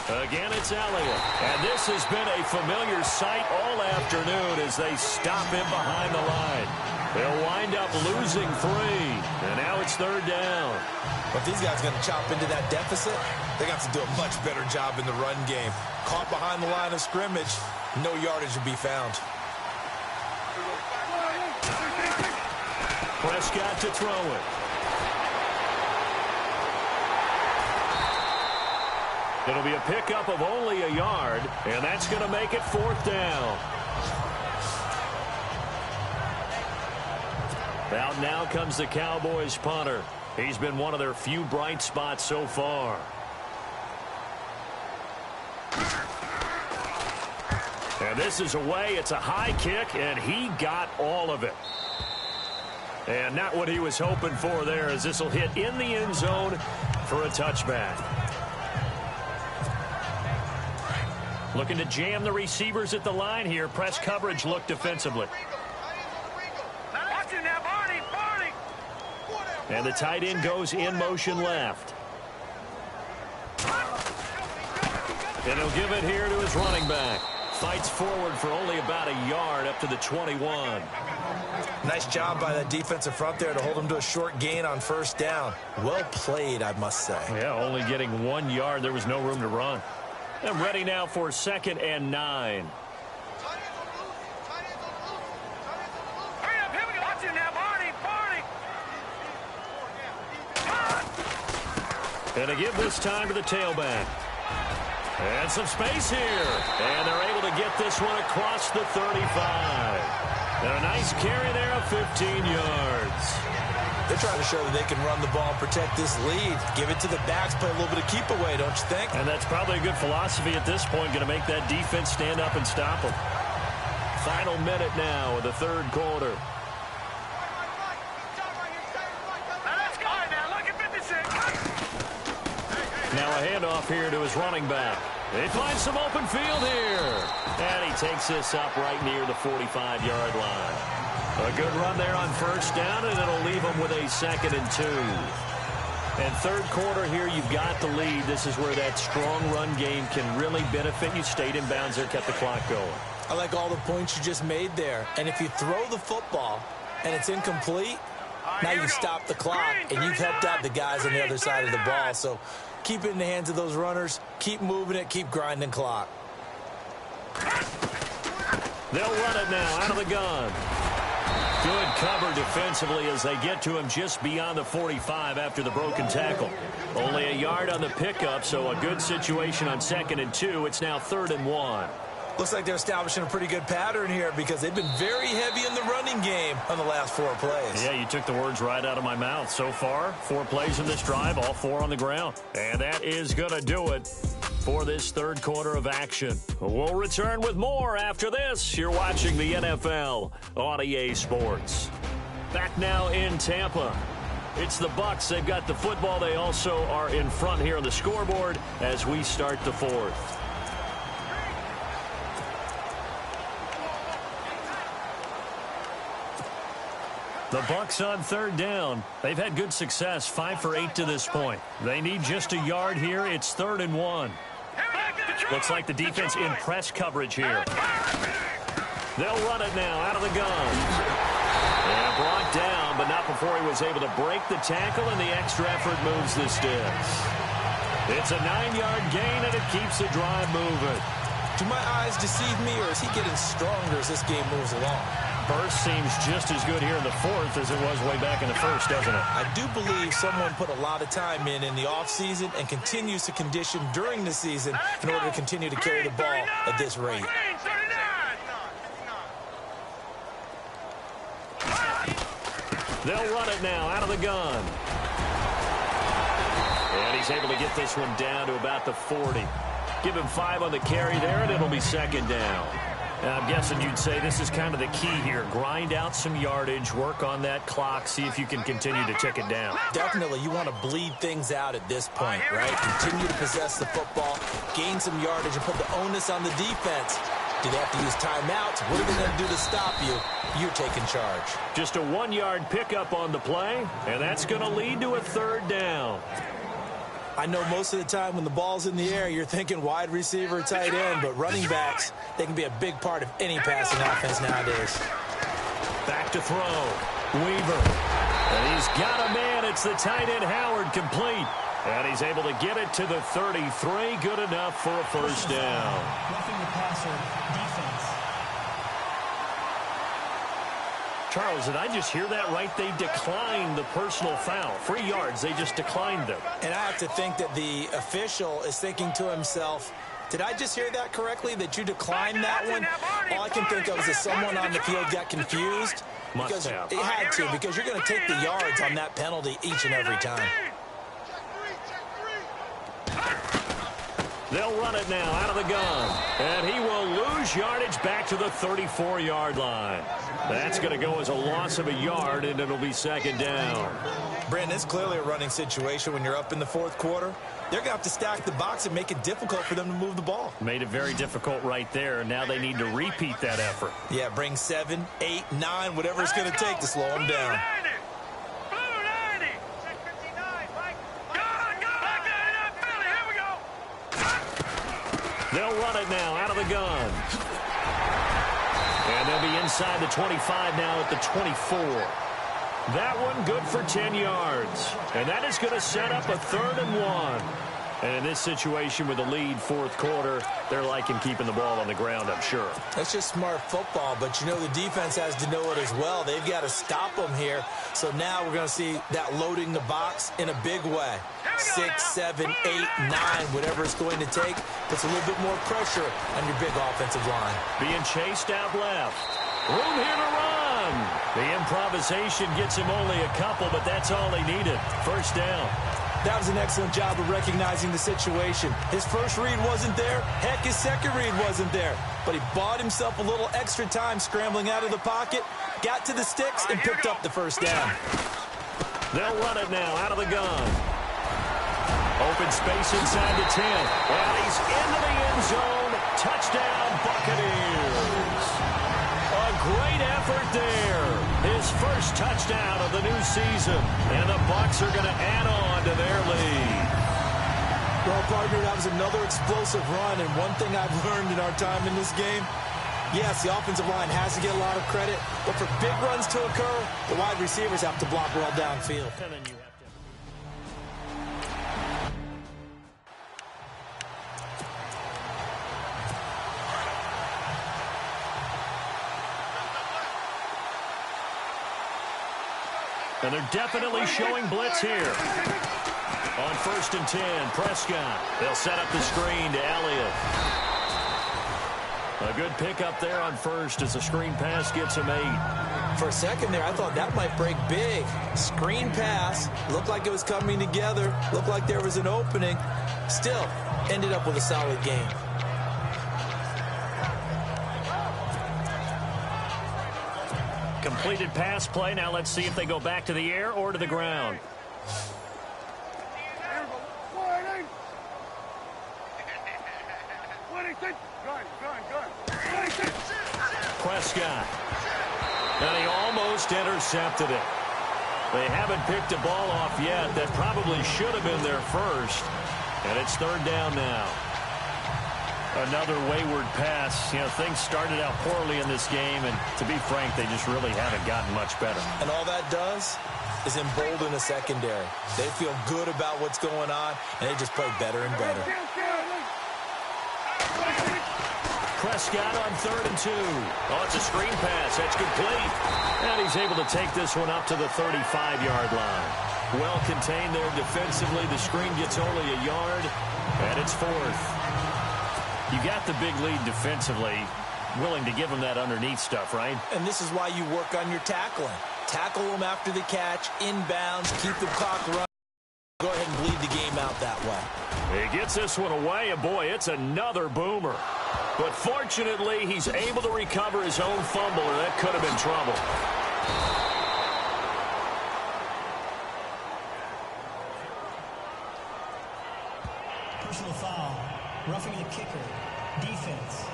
Speaker 2: Again, it's Elliott. And this has been a familiar sight all afternoon as they stop him behind the line. They'll wind up losing 3. And now it's 3rd down.
Speaker 3: But these guys are going to chop into that deficit. They got to do a much better job in the run game. Caught behind the line of scrimmage, no yardage to be found.
Speaker 2: Prescott to throw it. It'll be a pickup of only a yard, and that's going to make it 4th down. Out now comes the Cowboys punter. He's been one of their few bright spots so far. And this is away. It's a high kick, and he got all of it. And not what he was hoping for there, as this will hit in the end zone for a touchback. Looking to jam the receivers at the line here. Press coverage look defensively. And the tight end goes in motion left. And he'll give it here to his running back. Fights forward for only about a yard up to the 21.
Speaker 3: Nice job by that defensive front there to hold him to a short gain on 1st down. Well played, I must say.
Speaker 2: Yeah, only getting 1 yard. There was no room to run. And ready now for 2nd and 9. And a give this time to the tailback. And some space here. And they're able to get this one across the 35. And a nice carry there of 15 yards.
Speaker 3: They're trying to show that they can run the ball and protect this lead. Give it to the backs, play a little bit of keep away, don't you think?
Speaker 2: And that's probably a good philosophy at this point. Going to make that defense stand up and stop them. Final minute now of the 3rd quarter. Now a handoff here to his running back. They find some open field here. And he takes this up right near the 45-yard line. A good run there on 1st down, and it'll leave him with a 2nd and 2. And 3rd quarter here, you've got the lead. This is where that strong run game can really benefit you. Stayed in bounds there, kept the clock going.
Speaker 3: I like all the points you just made there. And if you throw the football and it's incomplete, now you stop the clock, and you've helped out the guys on the other side of the ball. So keep it in the hands of those runners. Keep moving it. Keep grinding clock.
Speaker 2: They'll run it now out of the gun. Good cover defensively as they get to him just beyond the 45 after the broken tackle. Only a yard on the pickup, so a good situation on 2nd and 2. It's now 3rd and 1.
Speaker 3: Looks like they're establishing a pretty good pattern here because they've been very heavy in the running game on the last 4 plays.
Speaker 2: Yeah, you took the words right out of my mouth. So far, 4 plays in this drive, all 4 on the ground. And that is going to do it for this 3rd quarter of action. We'll return with more after this. You're watching the NFL on EA Sports. Back now in Tampa. It's the Bucs. They've got the football. They also are in front here on the scoreboard as we start the 4th. The Bucs on 3rd down. They've had good success, 5 for 8 to this point. They need just a yard here. It's 3rd and 1. Looks like the defense in press coverage here. They'll run it now out of the gun. And brought down, but not before he was able to break the tackle, and the extra effort moves the sticks. It's a 9-yard gain, and it keeps the drive moving.
Speaker 3: Do my eyes deceive me, or is he getting stronger as this game moves along?
Speaker 2: Burst seems just as good here in the 4th as it was way back in the 1st, doesn't it?
Speaker 3: I do believe someone put a lot of time in the offseason and continues to condition during the season in order to continue to carry the ball at this rate.
Speaker 2: They'll run it now out of the gun. And he's able to get this one down to about the 40. Give him 5 on the carry there, and it'll be 2nd down. And I'm guessing you'd say this is kind of the key here. Grind out some yardage, work on that clock, see if you can continue to tick it down.
Speaker 3: Definitely, you want to bleed things out at this point, right? Continue to possess the football, gain some yardage, and put the onus on the defense. Do they have to use timeouts? What are they going to do to stop you? You're taking charge.
Speaker 2: Just a 1-yard pickup on the play, and that's going to lead to a 3rd down.
Speaker 3: I know most of the time when the ball's in the air, you're thinking wide receiver, tight end, but running backs, they can be a big part of any passing offense nowadays.
Speaker 2: Back to throw. Weaver. And he's got a man. It's the tight end Howard, complete. And he's able to get it to the 33. Good enough for a first down.
Speaker 4: Roughing the passer, defense.
Speaker 2: Charles, did I just hear that right? They declined the personal foul. 3 yards, they just declined them.
Speaker 3: And I have to think that the official is thinking to himself, did I just hear that correctly, that you declined that one? All I can think of is that someone on the field got confused.
Speaker 2: Must have.
Speaker 3: It had to, because you're going to take the yards on that penalty each and every time.
Speaker 2: They'll run it now out of the gun. And he will lose yardage back to the 34-yard line. That's going to go as a loss of a yard, and it'll be second down.
Speaker 3: Brandon, it's clearly a running situation when you're up in the fourth quarter. They're going to have to stack the box and make it difficult for them to move the ball.
Speaker 2: Made it very difficult right there. Now they need to repeat that effort.
Speaker 3: Yeah, bring 7, 8, 9, whatever it's going to take to slow them down.
Speaker 2: They'll run it now out of the gun. And they'll be inside the 25 now at the 24. That one good for 10 yards. And that is going to set up a 3rd and 1. And in this situation with the lead fourth quarter, they're liking keeping the ball on the ground, I'm sure.
Speaker 3: That's just smart football, but you know the defense has to know it as well. They've got to stop them here. So now we're going to see that loading the box in a big way. 6, 7, 8, 9, whatever it's going to take, puts a little bit more pressure on your big offensive line.
Speaker 2: Being chased out left. Room here to run. The improvisation gets him only a couple, but that's all he needed. First down.
Speaker 3: That was an excellent job of recognizing the situation. His first read wasn't there. Heck, his second read wasn't there. But he bought himself a little extra time scrambling out of the pocket, got to the sticks, and picked up the first down.
Speaker 2: They'll run it now out of the gun. Open space inside the 10. And he's into the end zone. Touchdown, Buccaneers. A great effort there. His first touchdown of the new season. And the Bucs are going to add on to their lead.
Speaker 3: Well, partner, that was another explosive run. And one thing I've learned in our time in this game, yes, the offensive line has to get a lot of credit. But for big runs to occur, the wide receivers have to block well downfield.
Speaker 2: And then you have to... And they're definitely showing blitz here. On 1st and 10, Prescott. They'll set up the screen to Elliott. A good pickup there on first as the screen pass gets him 8.
Speaker 3: For a second there, I thought that might break big. Screen pass. Looked like it was coming together. Looked like there was an opening. Still, ended up with a solid game.
Speaker 2: Completed pass play. Now let's see if they go back to the air or to the ground. Prescott. And he almost intercepted it. They haven't picked a ball off yet. That probably should have been their first. And it's 3rd down now. Another wayward pass. You know, things started out poorly in this game, and to be frank, they just really haven't gotten much better.
Speaker 3: And all that does is embolden a secondary. They feel good about what's going on, and they just play better and better.
Speaker 2: Prescott on 3rd and 2. Oh, it's a screen pass. That's complete. And he's able to take this one up to the 35-yard line. Well contained there defensively. The screen gets only a yard, and it's 4th. You got the big lead defensively, willing to give them that underneath stuff, right?
Speaker 3: And this is why you work on your tackling. Tackle them after the catch, inbounds, keep the clock running. Go ahead and bleed the game out that way.
Speaker 2: He gets this one away, and boy, it's another boomer. But fortunately, he's able to recover his own fumble, or that could have been trouble.
Speaker 4: Personal foul. Roughing the kicker. Defense.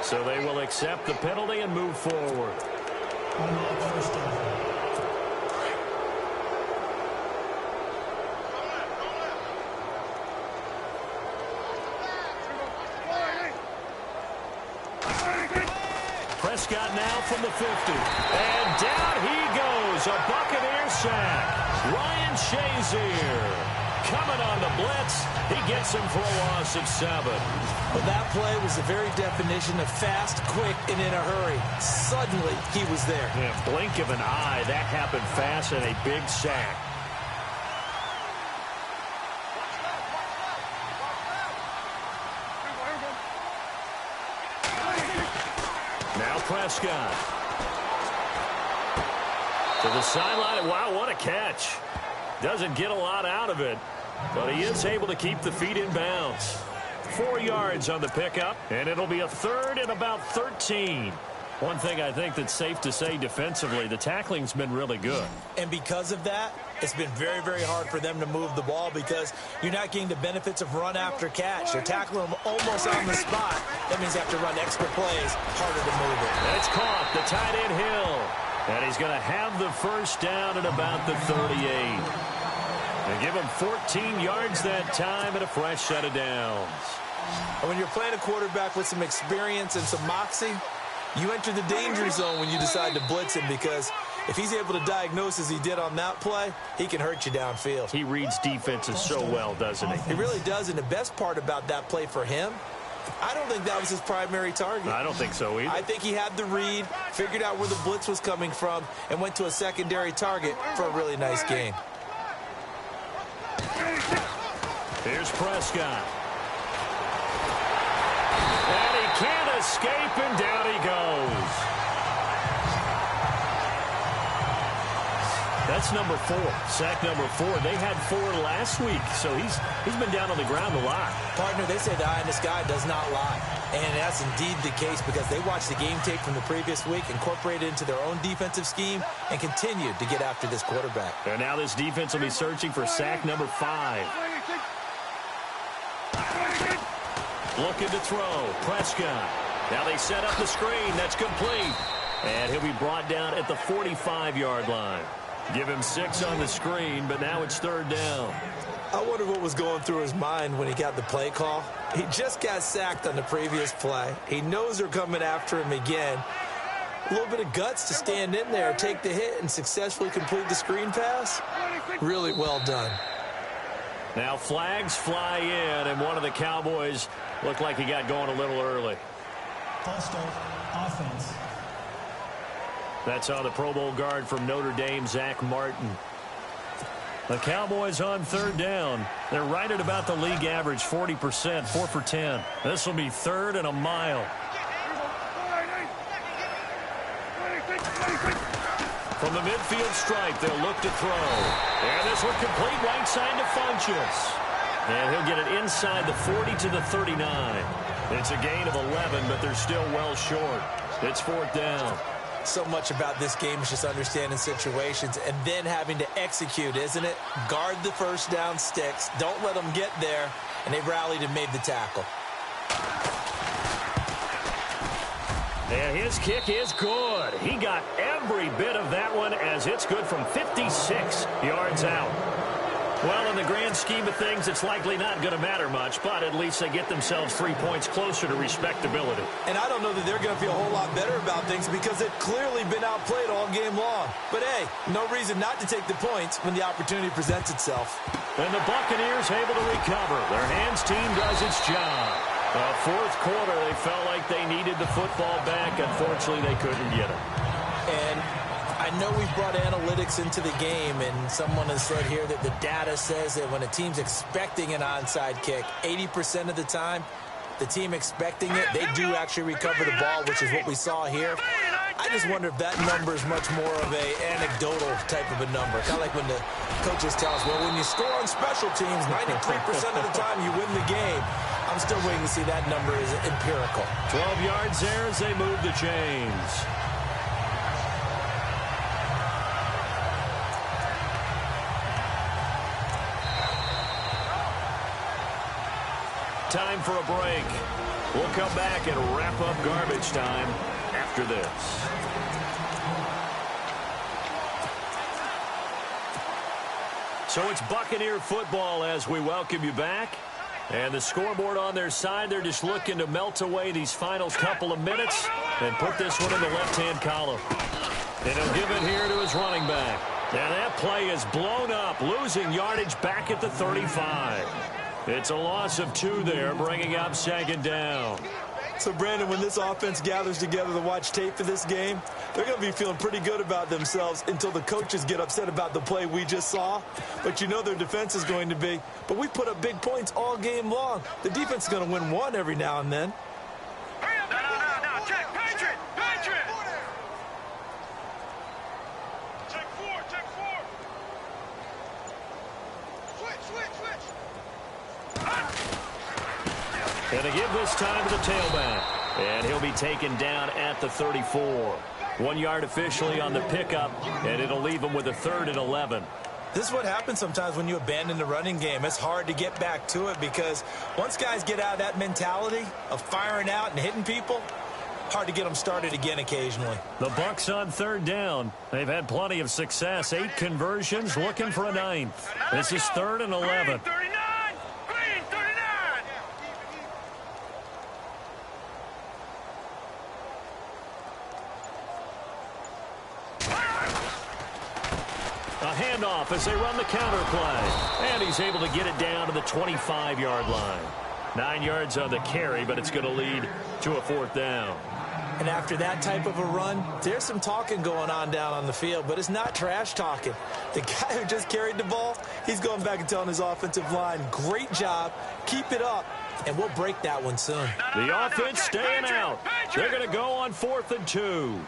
Speaker 2: So they will accept the penalty and move forward.
Speaker 4: Automatic first down.
Speaker 2: Prescott now from the 50. And down he goes. A Buccaneer sack. Ryan Shazier coming on the blitz. He gets him for a loss of 7.
Speaker 3: Well, that play was the very definition of fast, quick, and in a hurry. Suddenly, he was there.
Speaker 2: Yeah, blink of an eye. That happened fast and a big sack. Now Prescott. To the sideline. Wow, what a catch. Doesn't get a lot out of it, but he is able to keep the feet in bounds. 4 yards on the pickup, and it'll be a third and about 13. One thing I think that's safe to say defensively, the tackling's been really good.
Speaker 3: And because of that, it's been very, very hard for them to move the ball because you're not getting the benefits of run after catch. They're tackling them almost on the spot. That means they have to run extra plays, harder to move it.
Speaker 2: And it's caught, the tight end Hill. And he's going to have the first down at about the 38. And give him 14 yards that time and a fresh set of downs.
Speaker 3: And when you're playing a quarterback with some experience and some moxie, you enter the danger zone when you decide to blitz him because if he's able to diagnose as he did on that play, he can hurt you downfield.
Speaker 2: He reads defenses so well, doesn't he?
Speaker 3: He really does, and the best part about that play for him, I don't think that was his primary target.
Speaker 2: I don't think so either.
Speaker 3: I think he had the read, figured out where the blitz was coming from, and went to a secondary target for a really nice gain.
Speaker 2: Here's Prescott. And he can't escape, and down he goes. That's number 4. Sack number 4. They had 4 last week, so he's been down on the ground a lot.
Speaker 3: Partner, they say the eye in the sky does not lie. And that's indeed the case because they watched the game tape from the previous week, incorporated it into their own defensive scheme, and continued to get after this quarterback.
Speaker 2: And now this defense will be searching for sack number 5. Looking to throw. Prescott. Now they set up the screen. That's complete. And he'll be brought down at the 45-yard line. Give him 6 on the screen, but now it's 3rd down.
Speaker 3: I wonder what was going through his mind when he got the play call. He just got sacked on the previous play. He knows they're coming after him again. A little bit of guts to stand in there, take the hit, and successfully complete the screen pass. Really well done.
Speaker 2: Now flags fly in, and one of the Cowboys looked like he got going a little early.
Speaker 4: False start, offense.
Speaker 2: That's on the Pro Bowl guard from Notre Dame, Zach Martin. The Cowboys on 3rd down. They're right at about the league average, 40%, 4 for 10. This will be 3rd and a mile. From the midfield stripe, they'll look to throw. And this one complete right side to Funchess. And he'll get it inside the 40 to the 39. It's a gain of 11, but they're still well short. It's 4th down.
Speaker 3: So much about this game is just understanding situations and then having to execute, isn't it? Guard the first down sticks. Don't let them get there. And they rallied and made the tackle.
Speaker 2: And his kick is good. He got every bit of that one as it's good from 56 yards out. Well, in the grand scheme of things, it's likely not going to matter much, but at least they get themselves 3 points closer to respectability.
Speaker 3: And I don't know that they're going to feel a whole lot better about things because they've clearly been outplayed all game long. But, hey, no reason not to take the points when the opportunity presents itself.
Speaker 2: And the Buccaneers able to recover. Their hands team does its job. 4th quarter, they felt like they needed the football back. Unfortunately, they couldn't get it.
Speaker 3: And I know we've brought analytics into the game, and someone has said here that the data says that when a team's expecting an onside kick, 80% of the time, the team expecting it, they do actually recover the ball, which is what we saw here. I just wonder if that number is much more of an anecdotal type of a number. Kind of like when the coaches tell us, well, when you score on special teams, 93% of the time you win the game. I'm still waiting to see that number is empirical.
Speaker 2: 12 yards there as they move the chains. Time for a break. We'll come back and wrap up garbage time after this. So it's Buccaneer football as we welcome you back. And the scoreboard on their side, they're just looking to melt away these final couple of minutes and put this one in the left-hand column. And he'll give it here to his running back. And that play is blown up, losing yardage back at the 35. It's a loss of 2 there, bringing up second down.
Speaker 3: So, Brandon, when this offense gathers together to watch tape for this game, they're going to be feeling pretty good about themselves until the coaches get upset about the play we just saw. But you know their defense is going to be. But we put up big points all game long. The defense is going to win one every now and then.
Speaker 5: No. Check. Patriot. Check 4. Switch.
Speaker 2: And they give this time to the tailback. And he'll be taken down at the 34. 1 yard officially on the pickup, and it'll leave him with a 3rd and 11.
Speaker 3: This is what happens sometimes when you abandon the running game. It's hard to get back to it because once guys get out of that mentality of firing out and hitting people, hard to get them started again occasionally.
Speaker 2: The Bucs on 3rd down. They've had plenty of success. 8 conversions, looking for a 9th. This is 3rd and 11.
Speaker 5: Green 39.
Speaker 2: A handoff as they run the counter play. And he's able to get it down to the 25-yard line. 9 yards on the carry, but it's going to lead to a 4th down.
Speaker 3: And after that type of a run, there's some talking going on down on the field, but it's not trash talking. The guy who just carried the ball, he's going back and telling his offensive line, great job, keep it up, and we'll break that one soon.
Speaker 2: The offense staying out. They're going to go on 4th and 2.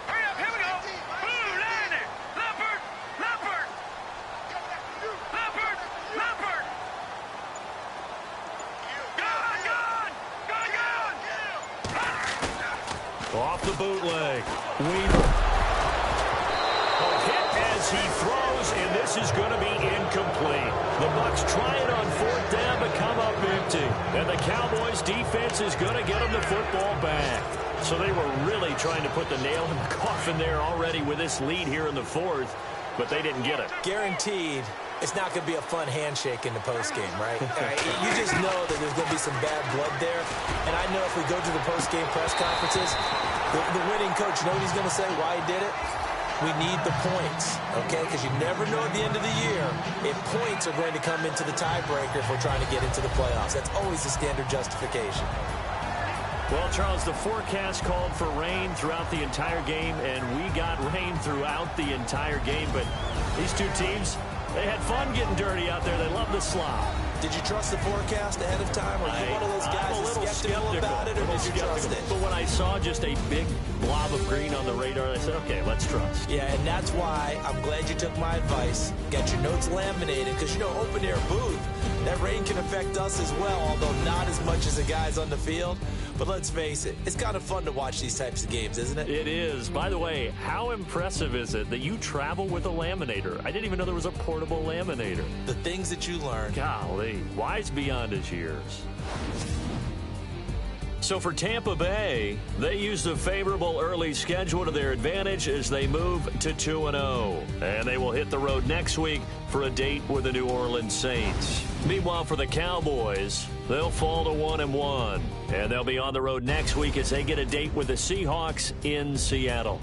Speaker 5: Hurry up, here we go. Blue line it. Leopard. Gone.
Speaker 2: Off the bootleg. Weaver. A hit as he throws, and this is going to be incomplete. The Bucs trying on 4th down to come up empty. And the Cowboys defense is going to get them the football back. So they were really trying to put the nail in the coffin there already with this lead here in the 4th, but they didn't get it.
Speaker 3: Guaranteed it's not going to be a fun handshake in the postgame, right? You just know that there's going to be some bad blood there. And I know if we go to the postgame press conferences, the winning coach, you know what he's going to say, why he did it? We need the points, okay? Because you never know at the end of the year if points are going to come into the tiebreaker if we're trying to get into the playoffs. That's always the standard justification.
Speaker 2: Well, Charles, the forecast called for rain throughout the entire game, and we got rain throughout the entire game. But these two teams, they had fun getting dirty out there. They love the slop.
Speaker 3: Did you trust the forecast ahead of time, or are you one of those guys that's skeptical about it, or did you trust it?
Speaker 2: But when I saw just a big blob of green on the radar, I said, okay, let's trust.
Speaker 3: Yeah, and that's why I'm glad you took my advice. Got your notes laminated, because, you know, open-air booth, that rain can affect us as well, although not as much as the guys on the field. But let's face it, it's kind of fun to watch these types of games, isn't it?
Speaker 2: It is. By the way, how impressive is it that you travel with a laminator? I didn't even know there was a portable laminator.
Speaker 3: The things that you learn.
Speaker 2: Golly, wise beyond his years. So for Tampa Bay, they used a favorable early schedule to their advantage as they move to 2-0. And they will hit the road next week for a date with the New Orleans Saints. Meanwhile, for the Cowboys, they'll fall to 1-1. And they'll be on the road next week as they get a date with the Seahawks in Seattle.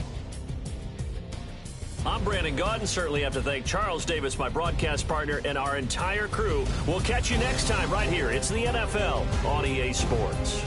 Speaker 2: I'm Brandon Gaudin. Certainly have to thank Charles Davis, my broadcast partner, and our entire crew. We'll catch you next time right here. It's the NFL on EA Sports.